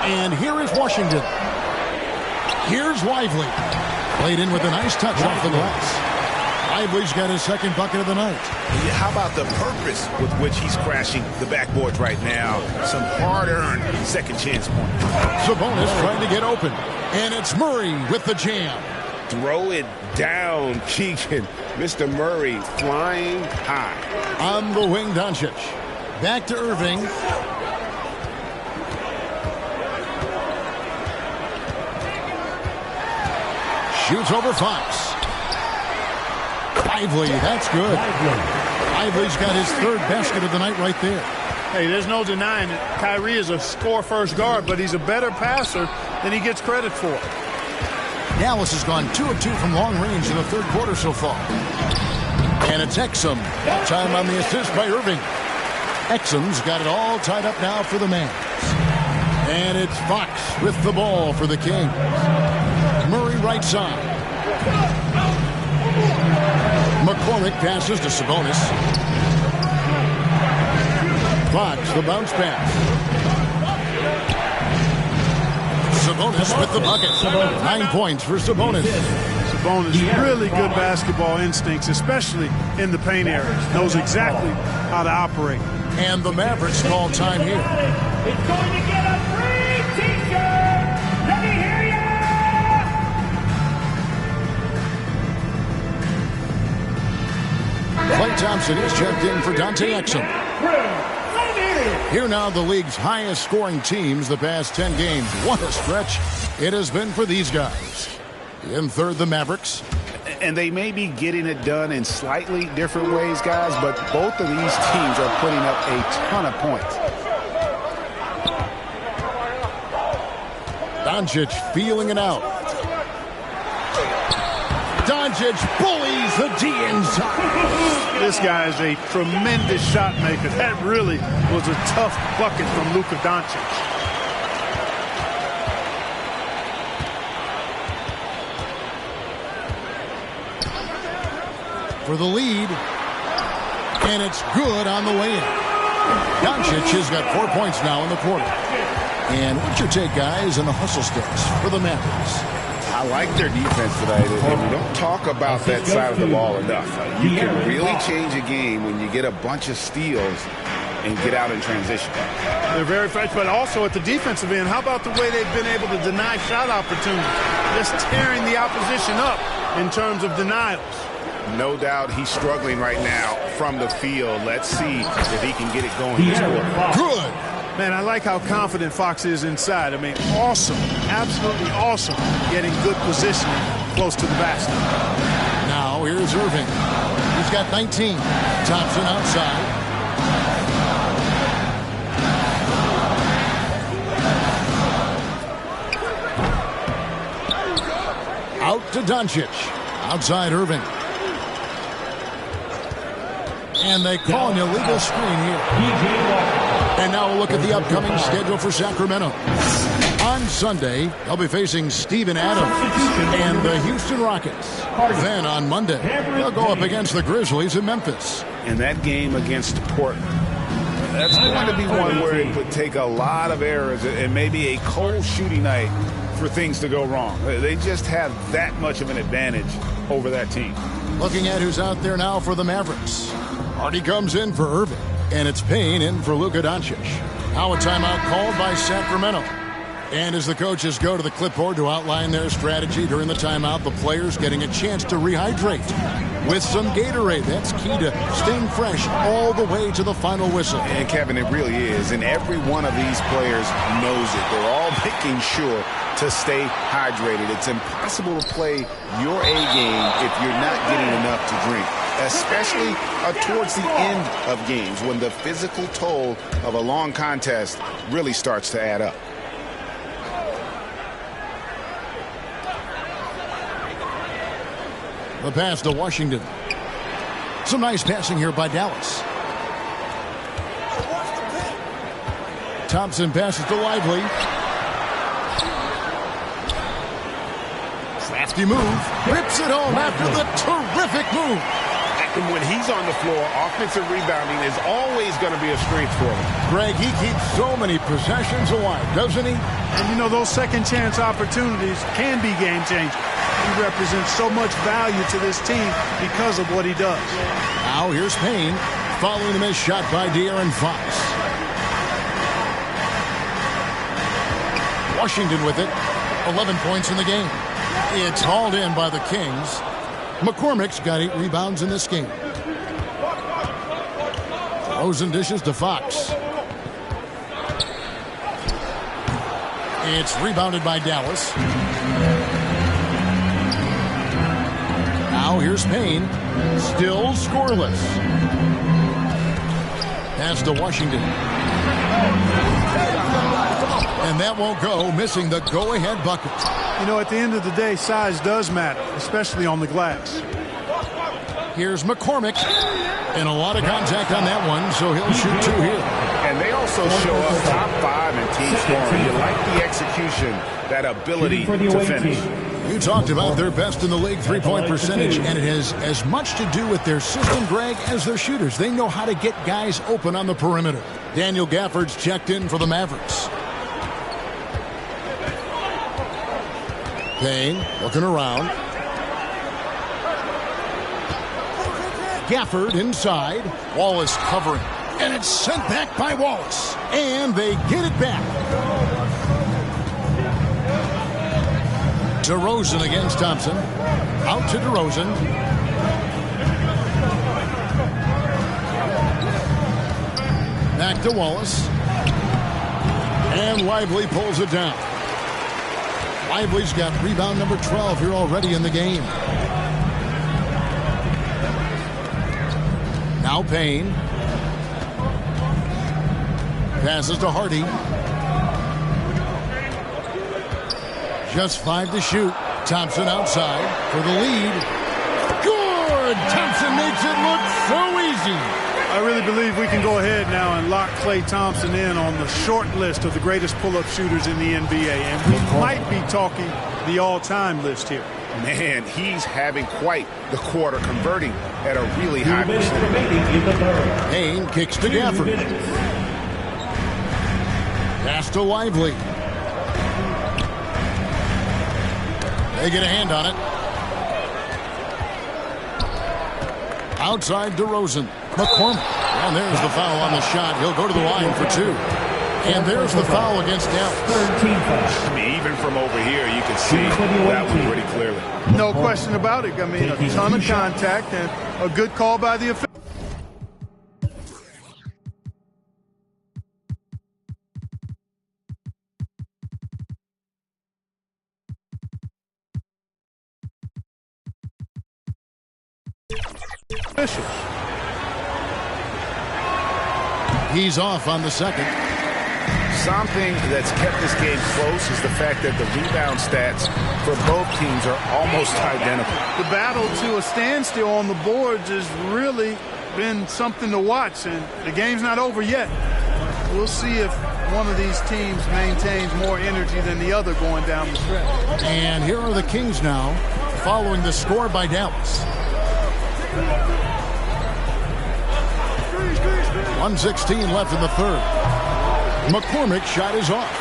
And here is Washington. Here's Lively. Played in with a nice touch off the glass. Lively's got his second bucket of the night. How about the purpose with which he's crashing the backboards right now? Some hard-earned second chance points. Sabonis trying to get open. And it's Murray with the jam. Throw it down, Keegan. Mr. Murray flying high. On the wing, Doncic. Back to Irving. Shoots over Fox. Lively, that's good. Lively's got his third basket of the night right there. Hey, there's no denying it. Kyrie is a score-first guard, but he's a better passer than he gets credit for. Dallas has gone 2 of 2 from long range in the third quarter so far. And it's Exum. That time on the assist by Irving. Exum's got it all tied up now for the Mavs. And it's Fox with the ball for the Kings. Murray right side. McCormick passes to Sabonis. Fox, the bounce pass. Sabonis with the bucket. 9 points for Sabonis. Sabonis, really good basketball instincts, especially in the paint area. Knows exactly how to operate. And the Mavericks call time here. It's going to get a free t-shirt. Let me hear ya. Klay Thompson is checked in for Dante Exum. Here now the league's highest scoring teams the past 10 games. What a stretch it has been for these guys. In third, the Mavericks. And they may be getting it done in slightly different ways, guys, but both of these teams are putting up a ton of points. Doncic feeling it out. Doncic bullies the D inside. This guy is a tremendous shot maker. That really was a tough bucket from Luka Doncic. For the lead. And it's good on the way in. Doncic has got 4 points now in the quarter. And what's your take, guys, in the hustle stats for the Mavericks? I like their defense tonight, and we don't talk about that side of the ball enough. You can really change a game when you get a bunch of steals and get out in transition. They're very fresh, but also at the defensive end, how about the way they've been able to deny shot opportunities? Just tearing the opposition up in terms of denials. No doubt he's struggling right now from the field. Let's see if he can get it going this quarter. Good. Man, I like how confident Fox is inside. I mean, awesome. Absolutely awesome. Getting good positioning close to the basket. Now here's Irving. He's got 19. Thompson outside. Out to Doncic. Outside Irving. And they call an illegal screen here. And now we'll look at the upcoming schedule for Sacramento. On Sunday, they'll be facing Steven Adams and the Houston Rockets. Then on Monday, they'll go up against the Grizzlies in Memphis. And that game against Portland, that's going to be one where it would take a lot of errors and maybe a cold shooting night for things to go wrong. They just have that much of an advantage over that team. Looking at who's out there now for the Mavericks. Hardy comes in for Irving. And it's Payne in for Luka Doncic. Now a timeout called by Sacramento. And as the coaches go to the clipboard to outline their strategy during the timeout, the players getting a chance to rehydrate with some Gatorade. That's key to staying fresh all the way to the final whistle. And Kevin, it really is. And every one of these players knows it. They're all making sure to stay hydrated. It's impossible to play your A game if you're not getting enough to drink, especially towards the end of games when the physical toll of a long contest really starts to add up. The pass to Washington. Some nice passing here by Dallas. Thompson passes to Lively. Crafty move. Rips it home after the terrific move. And when he's on the floor, offensive rebounding is always going to be a strength for him. Greg, he keeps so many possessions alive, doesn't he? And you know, those second chance opportunities can be game changing. He represents so much value to this team because of what he does. Now here's Payne following a missed shot by De'Aaron Fox. Washington with it. 11 points in the game. It's hauled in by the Kings. McCormick's got 8 rebounds in this game. Throws and dishes to Fox. It's rebounded by Dallas. Now here's Payne. Still scoreless. Pass to Washington. And that won't go, missing the go-ahead bucket. You know, at the end of the day, size does matter, especially on the glass. Here's McCormick. And a lot of contact on that one, so he'll shoot 2 here. And they also show up top 5 in team scoring. You like the execution, that ability to finish. You talked about their best in the league three-point percentage, and it has as much to do with their system, Greg, as their shooters. They know how to get guys open on the perimeter. Daniel Gafford's checked in for the Mavericks. Payne looking around. Gafford inside. Wallace covering. And it's sent back by Wallace. And they get it back. DeRozan against Thompson. Out to DeRozan. Back to Wallace. And Lively pulls it down. Lively's got rebound number 12 here already in the game. Now Payne. Passes to Hardy. Just 5 to shoot. Thompson outside for the lead. Good! Thompson makes it look so easy. I really believe we can go ahead now and lock Klay Thompson in on the short list of the greatest pull-up shooters in the NBA. And we might be talking the all-time list here. Man, he's having quite the quarter, converting at a really high percentage. Payne kicks to Gafford. Pass to Lively. They get a hand on it. Outside DeRozan. McCormick. And there's the foul on the shot. He'll go to the line for 2. And there's the foul against Dallas. I mean, even from over here, you can see that one pretty clearly. No question about it. I mean, a ton of contact and a good call by the official. He's off on the second. Something that's kept this game close is the fact that the rebound stats for both teams are almost identical. The battle to a standstill on the boards has really been something to watch, and the game's not over yet. We'll see if one of these teams maintains more energy than the other going down the stretch. And here are the Kings now, following the score by Dallas. 1:16 left in the third. McCormick's shot is off.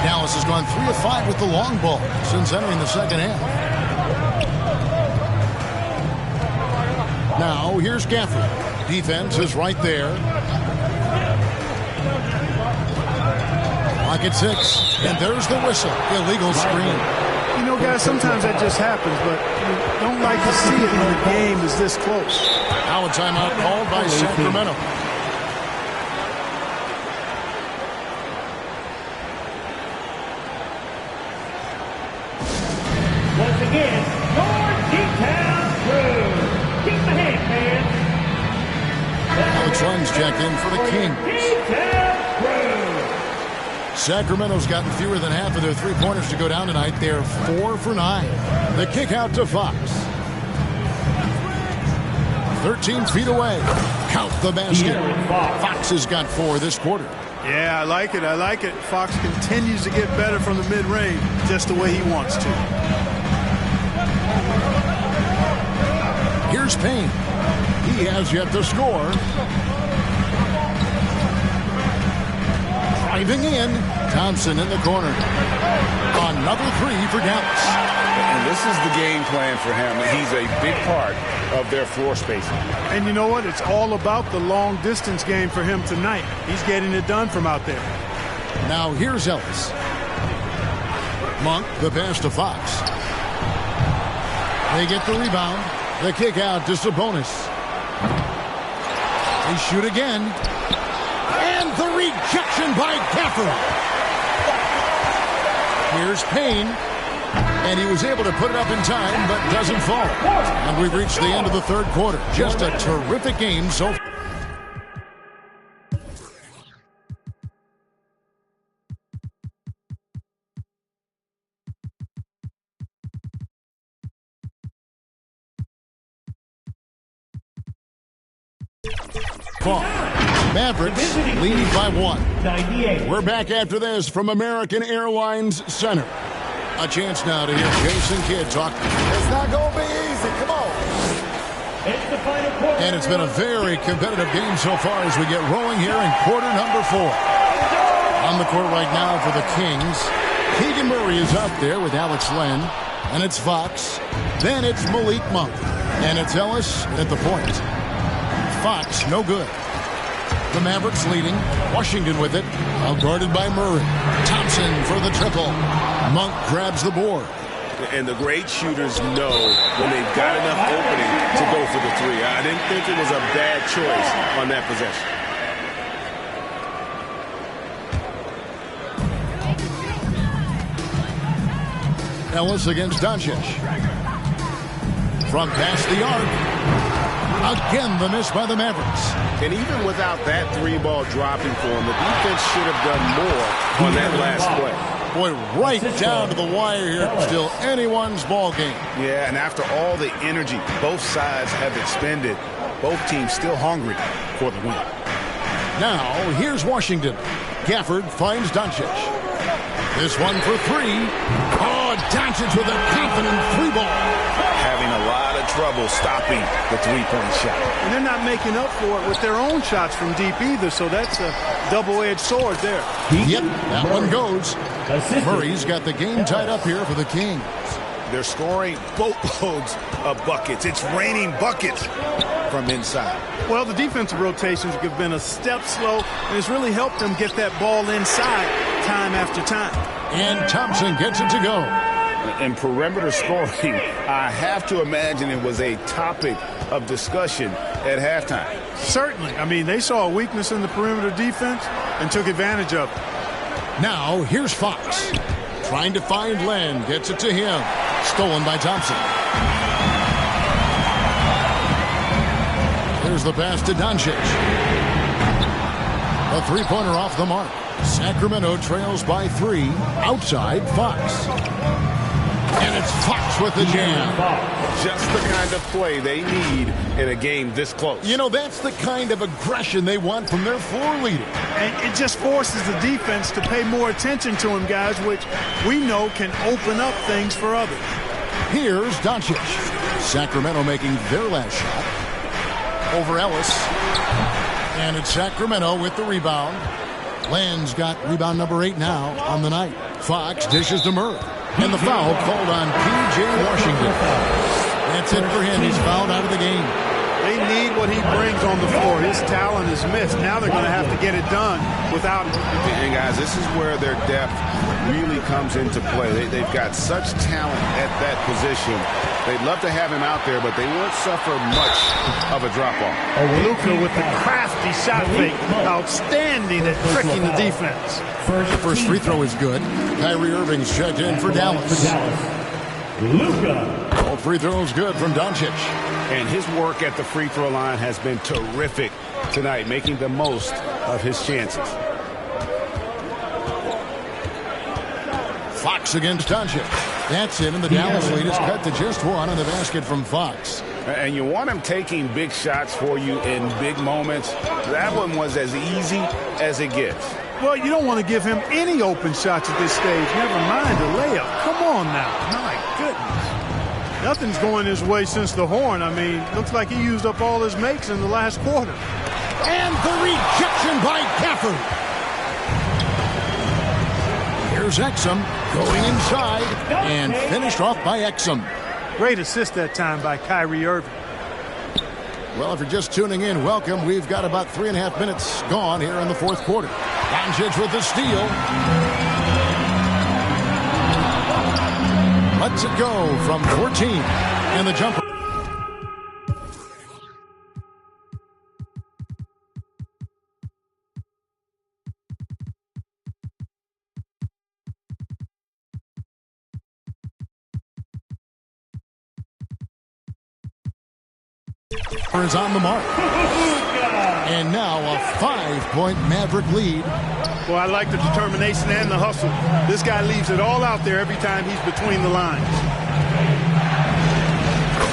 Dallas has gone 3 of 5 with the long ball since entering the second half. Now here's Gafford. Defense is right there. Lock at 6. And there's the whistle. Illegal screen. You know, guys, sometimes that just happens, but you don't like to see it when the game is this close. Now a timeout called by Sacramento. Once again, your D-Town crew. Keep the hand, fans. Alex Runs checked in for the Kings. D-Town crew. Sacramento's gotten fewer than half of their three-pointers to go down tonight. They're 4 for 9. The kick out to Fox. 13 feet away. Count the basket. Fox has got 4 this quarter. Yeah, I like it. I like it. Fox continues to get better from the mid-range just the way he wants to. Here's Payne. He has yet to score. Driving in. Thompson in the corner. Another 3 for Dallas. And this is the game plan for him. He's a big part of their floor spacing. And you know what? It's all about the long-distance game for him tonight. He's getting it done from out there. Now here's Ellis. Monk, the pass to Fox. They get the rebound. The kick out to Sabonis. They shoot again. And the rejection by Gafford. Here's Payne. And he was able to put it up in time, but doesn't fall. And we've reached the end of the third quarter. Just a terrific game so far. far. Mavericks lead by 1. We're back after this from American Airlines Center. A chance now to hear Jason Kidd talk. It's not going to be easy. Come on. And it's been a very competitive game so far as we get rolling here in quarter number 4. On the court right now for the Kings, Keegan Murray is out there with Alex Len. And it's Fox. Then it's Malik Monk. And it's Ellis at the point. Fox, no good. The Mavericks leading. Washington with it. Out guarded by Murray. Thompson for the triple. Monk grabs the board. And the great shooters know when they've got enough opening to go for the 3. I didn't think it was a bad choice on that possession. Ellis against Doncic. From past the arc. Again, the miss by the Mavericks. And even without that 3-ball dropping for him, the defense should have done more on that last play. Boy, right down to the wire here. Still anyone's ball game. Yeah, and after all the energy both sides have expended, both teams still hungry for the win. Now, here's Washington. Gafford finds Doncic. This one for 3. Oh, Doncic with a confident 3-ball. Having a lot of trouble stopping the 3-point shot. And they're not making up for it with their own shots from deep either, so that's a double-edged sword there. Yep, that one goes. Murray's got the game tied up here for the Kings. They're scoring boatloads of buckets. It's raining buckets from inside. Well, the defensive rotations have been a step slow, and it's really helped them get that ball inside time after time. And Thompson gets it to go. And perimeter scoring, I have to imagine it was a topic of discussion at halftime. Certainly. I mean, they saw a weakness in the perimeter defense and took advantage of it. Now, here's Fox. Trying to find Len. Gets it to him. Stolen by Thompson. Here's the pass to Doncic. A 3-pointer off the mark. Sacramento trails by 3. Outside, Fox. And it's Fox with the jam. Just the kind of play they need in a game this close. You know, that's the kind of aggression they want from their floor leader. And it just forces the defense to pay more attention to him, guys, which we know can open up things for others. Here's Doncic. Sacramento making their last shot. Over Ellis. And it's Sacramento with the rebound. Len's got rebound number 8 now on the night. Fox dishes to Murray. And the foul called on P.J. Washington. That's it for him. He's fouled out of the game. They need what he brings on the floor. His talent is missed. Now they're going to have to get it done without him. And, guys, this is where their depth really comes into play. They've got such talent at that position. They'd love to have him out there, but they won't suffer much of a drop-off. Luka with the crafty shot fake. Outstanding at tricking the defense. The first free throw is good. Kyrie Irving's checked in for Dallas. Luka. All free throws good from Doncic. And his work at the free throw line has been terrific tonight, making the most of his chances. Fox against Doncic. That's it, and the Dallas lead is cut to just 1 on the basket from Fox. And you want him taking big shots for you in big moments. That one was as easy as it gets. Well, you don't want to give him any open shots at this stage. Never mind a layup. Come on now. My goodness. Nothing's going his way since the horn. I mean, looks like he used up all his makes in the last quarter. And the rejection by Gafford. Here's Exum going inside and finished off by Exum. Great assist that time by Kyrie Irving. Well, if you're just tuning in, welcome. We've got about 3.5 minutes gone here in the fourth quarter. Doncic with the steal. Lets it go from 14. And the jumper. Is on the mark. And now a 5-point Maverick lead. Well, I like the determination and the hustle. This guy leaves it all out there every time he's between the lines.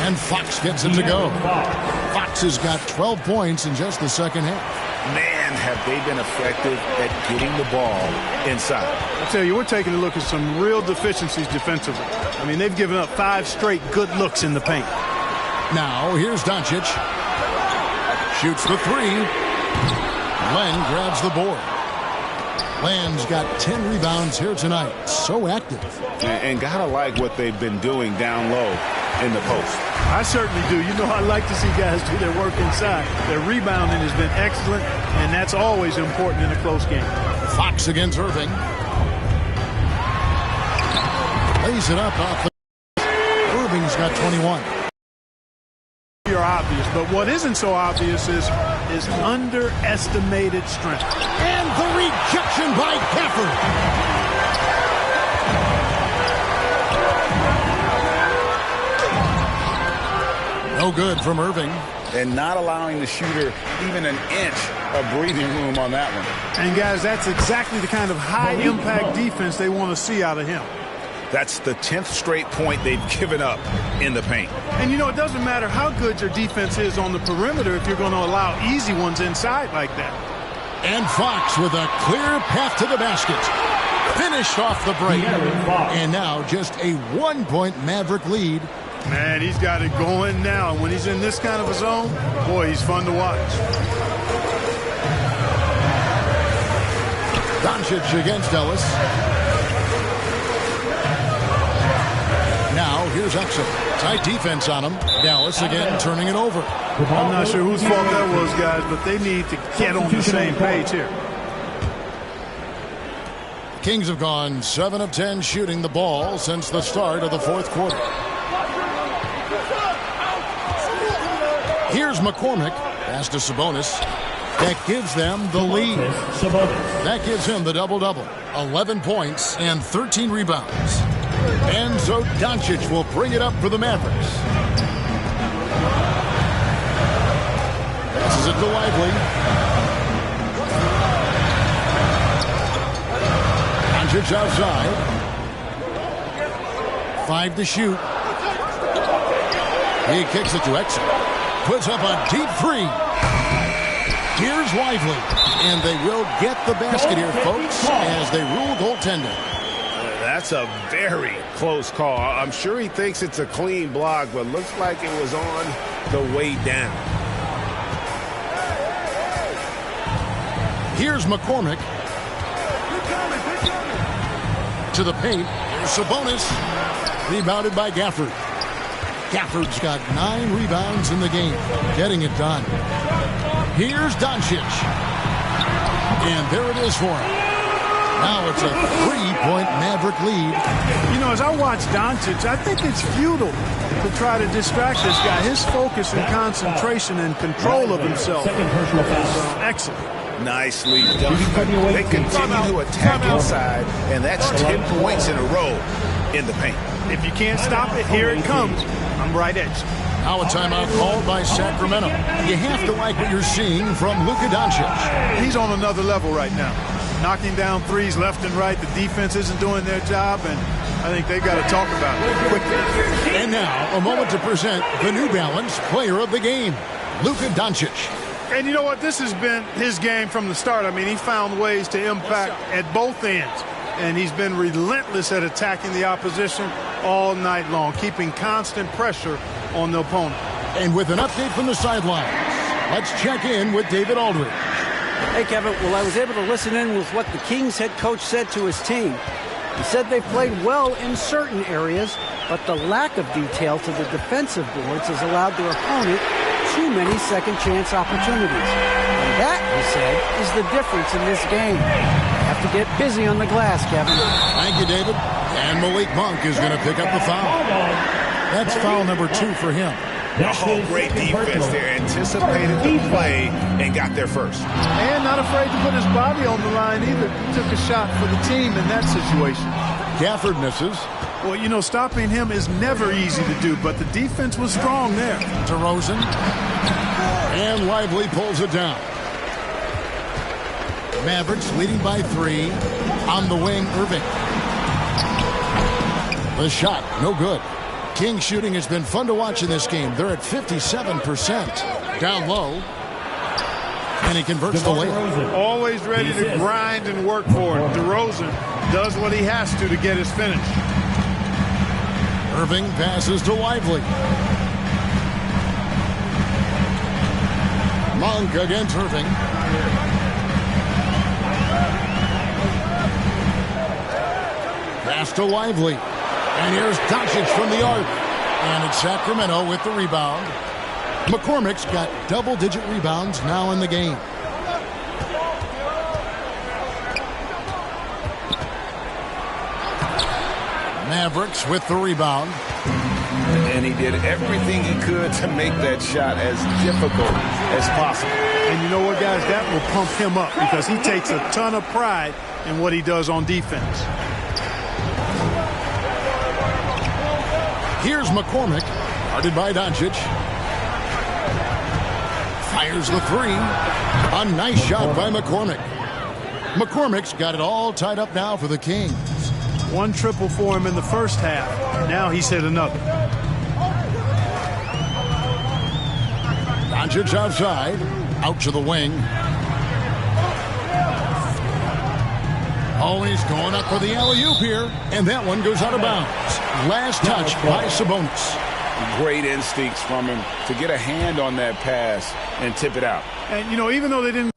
And Fox gets it to go. Fox has got 12 points in just the second half. Man, have they been effective at getting the ball inside. I tell you, we're taking a look at some real deficiencies defensively. I mean, they've given up 5 straight good looks in the paint. Now, here's Doncic. Shoots the 3. Len grabs the board. Len's got 10 rebounds here tonight. So active. And gotta like what they've been doing down low in the post. I certainly do. You know, I like to see guys do their work inside. Their rebounding has been excellent, and that's always important in a close game. Fox against Irving. Lays it up off the... Irving's got 21. You're obvious, but what isn't so obvious is underestimated strength. And the rejection by Gafford. No good from Irving. And not allowing the shooter even an inch of breathing room on that one. And, guys, that's exactly the kind of high-impact defense they want to see out of him. That's the 10th straight point they've given up in the paint. And, you know, it doesn't matter how good your defense is on the perimeter if you're going to allow easy ones inside like that. And Fox with a clear path to the basket. Finished off the break. And now just a 1-point Maverick lead. Man, he's got it going now. When he's in this kind of a zone, boy, he's fun to watch. Doncic against Dallas. Now, here's Exum. Tight defense on him. Dallas again turning it over. I'm not sure whose fault that was, guys, but they need to get on the same page here. Kings have gone 7 of 10 shooting the ball since the start of the fourth quarter. Here's McCormick. Pass to Sabonis. That gives them the lead. That gives him the double-double. 11 points and 13 rebounds. And so Doncic will bring it up for the Mavericks. Passes it to Lively. Doncic outside. 5 to shoot. He kicks it to Exum. Puts up a deep 3. Here's Lively. And they will get the basket here, folks, as they rule goaltending. That's a very close call. I'm sure he thinks it's a clean block, but looks like it was on the way down. Here's McCormick. To the paint. Here's Sabonis. Rebounded by Gafford. Gafford's got 9 rebounds in the game. Getting it done. Here's Doncic. And there it is for him. Now it's a 3-point Maverick lead. You know, as I watch Doncic, I think it's futile to try to distract this guy. His focus and concentration and control of himself is excellent. Nicely done. They continue to attack inside, and that's 10 points in a row in the paint. If you can't stop it, here it comes. I'm right at you. Now a timeout called by Sacramento. You have to like what you're seeing from Luka Doncic. He's on another level right now. Knocking down threes left and right. The defense isn't doing their job, and I think they've got to talk about it quickly. And now a moment to present the New Balance Player of the Game, Luka Doncic. And you know what? This has been his game from the start. I mean, he found ways to impact at both ends. And he's been relentless at attacking the opposition all night long, keeping constant pressure on the opponent. And with an update from the sidelines, let's check in with David Aldridge. Hey, Kevin. Well, I was able to listen in with what the Kings head coach said to his team. He said they played well in certain areas, but the lack of detail to the defensive boards has allowed their opponent too many second-chance opportunities. And that, he said, is the difference in this game. Have to get busy on the glass, Kevin. Thank you, David. And Malik Monk is going to pick up the foul. That's foul number 2 for him. Oh, great defense there. Anticipated the play and got there first. And not afraid to put his body on the line either. Took a shot for the team in that situation. Gafford misses. Well, you know, stopping him is never easy to do, but the defense was strong there. DeRozan. And Lively pulls it down. Mavericks leading by 3. On the wing, Irving. The shot, no good. King's shooting has been fun to watch in this game. They're at 57%. Down low. And he converts the layup. Always ready to grind and work for it. DeRozan does what he has to get his finish. Irving passes to Lively. Monk against Irving. Pass to Lively. And here's Doncic from the arc. And it's Sacramento with the rebound. McCormick's got double-digit rebounds now in the game. Mavericks with the rebound. And he did everything he could to make that shot as difficult as possible. And you know what, guys? That will pump him up because he takes a ton of pride in what he does on defense. Here's McCormick, guarded by Doncic. Fires the three. A nice shot by McCormick. McCormick's got it all tied up now for the Kings. One triple for him in the first half. Now he's hit another. Doncic outside. Out to the wing. Oh, he's going up for the alley-oop here. And that one goes out of bounds. Last touch by Sabonis. Great instincts from him to get a hand on that pass and tip it out. And, you know, even though they didn't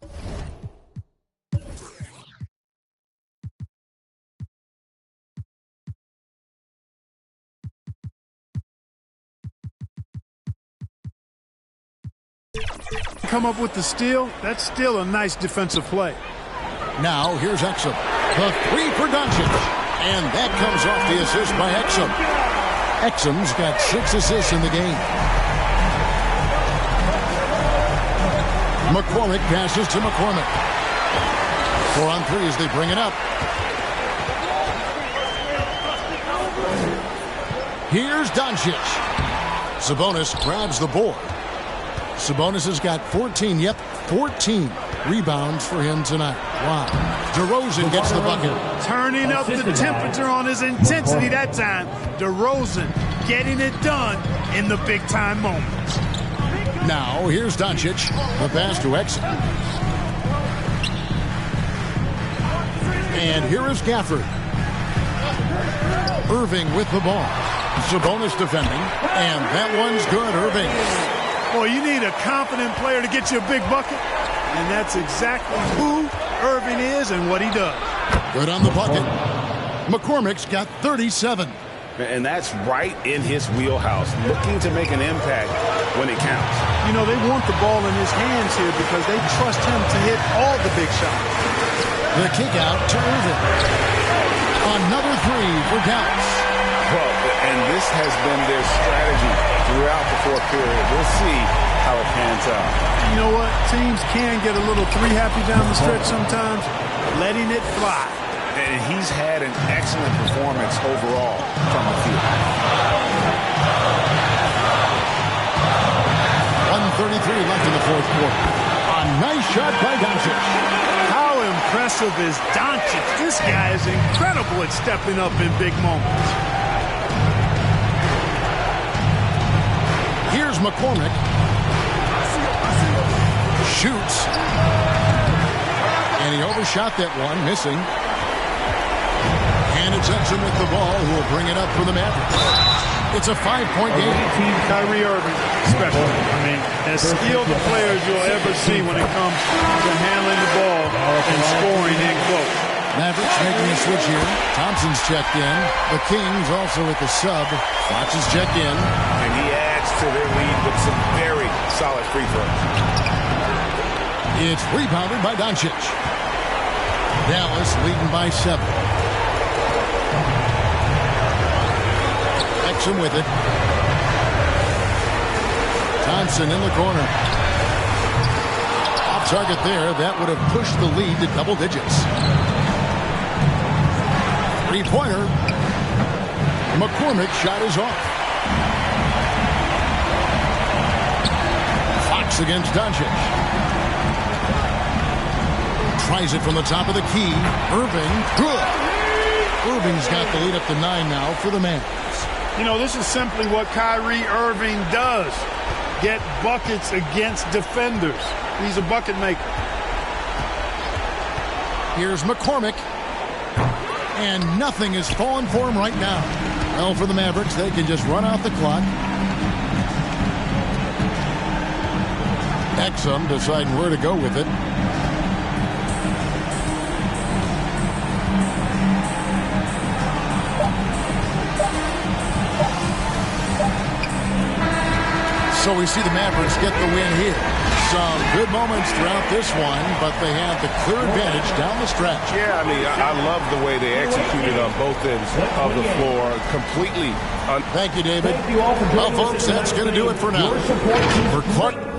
come up with the steal, that's still a nice defensive play. Now, here's Exum. The three for Doncic. And that comes off the assist by Exum. Exum's got 6 assists in the game. McCormick passes to McCormick. 4-on-3 as they bring it up. Here's Doncic. Sabonis grabs the board. Sabonis has got 14 rebounds for him tonight. Wow. DeRozan gets the bucket. Turning up the temperature on his intensity that time. DeRozan getting it done in the big-time moments. Now, here's Doncic. The pass to Exum. And here is Gafford. Irving with the ball. Sabonis defending. And that one's good, Irving. Boy, you need a confident player to get you a big bucket. And that's exactly who Irving is and what he does. Good on the bucket. McCormick's got 37. And that's right in his wheelhouse, looking to make an impact when it counts. You know, they want the ball in his hands here because they trust him to hit all the big shots. The kick out to Irving. Another three for Dallas. Well, and this has been their strategy throughout the fourth period. We'll see how it pans out. You know what? Teams can get a little three-happy down the stretch sometimes, letting it fly. And he's had an excellent performance overall from the field. 1:33 left in the fourth quarter. A nice shot by Doncic. How impressive is Doncic? This guy is incredible at stepping up in big moments. Here's McCormick. Shoots. And he overshot that one, missing. And it's Exum with the ball, who will bring it up for the Mavericks. It's a 5-point game. Team Kyrie Irving, special. I mean, as skilled a player as you'll ever see when it comes to handling the ball and scoring in close. Mavericks making a switch here. Thompson's checked in. The Kings also with the sub. Fox is checked in. And he adds to their lead with some very solid free throws. It's rebounded by Doncic. Dallas leading by 7. Exum with it. Thompson in the corner. Off target there. That would have pushed the lead to double digits. Three-pointer. McCormick's shot is off. Fox against Doncic. Tries it from the top of the key. Irving, good. Irving's got the lead up to 9 now for the Mavs. You know, this is simply what Kyrie Irving does. Get buckets against defenders. He's a bucket maker. Here's McCormick. And nothing is falling for him right now. Well, for the Mavericks, they can just run out the clock. Exum deciding where to go with it. So we see the Mavericks get the win here. Some good moments throughout this one, but they have the clear advantage down the stretch. Yeah, I mean, I love the way they executed on both ends of the floor completely. Thank you, David. Well, folks, that's going to do it for now. For Clark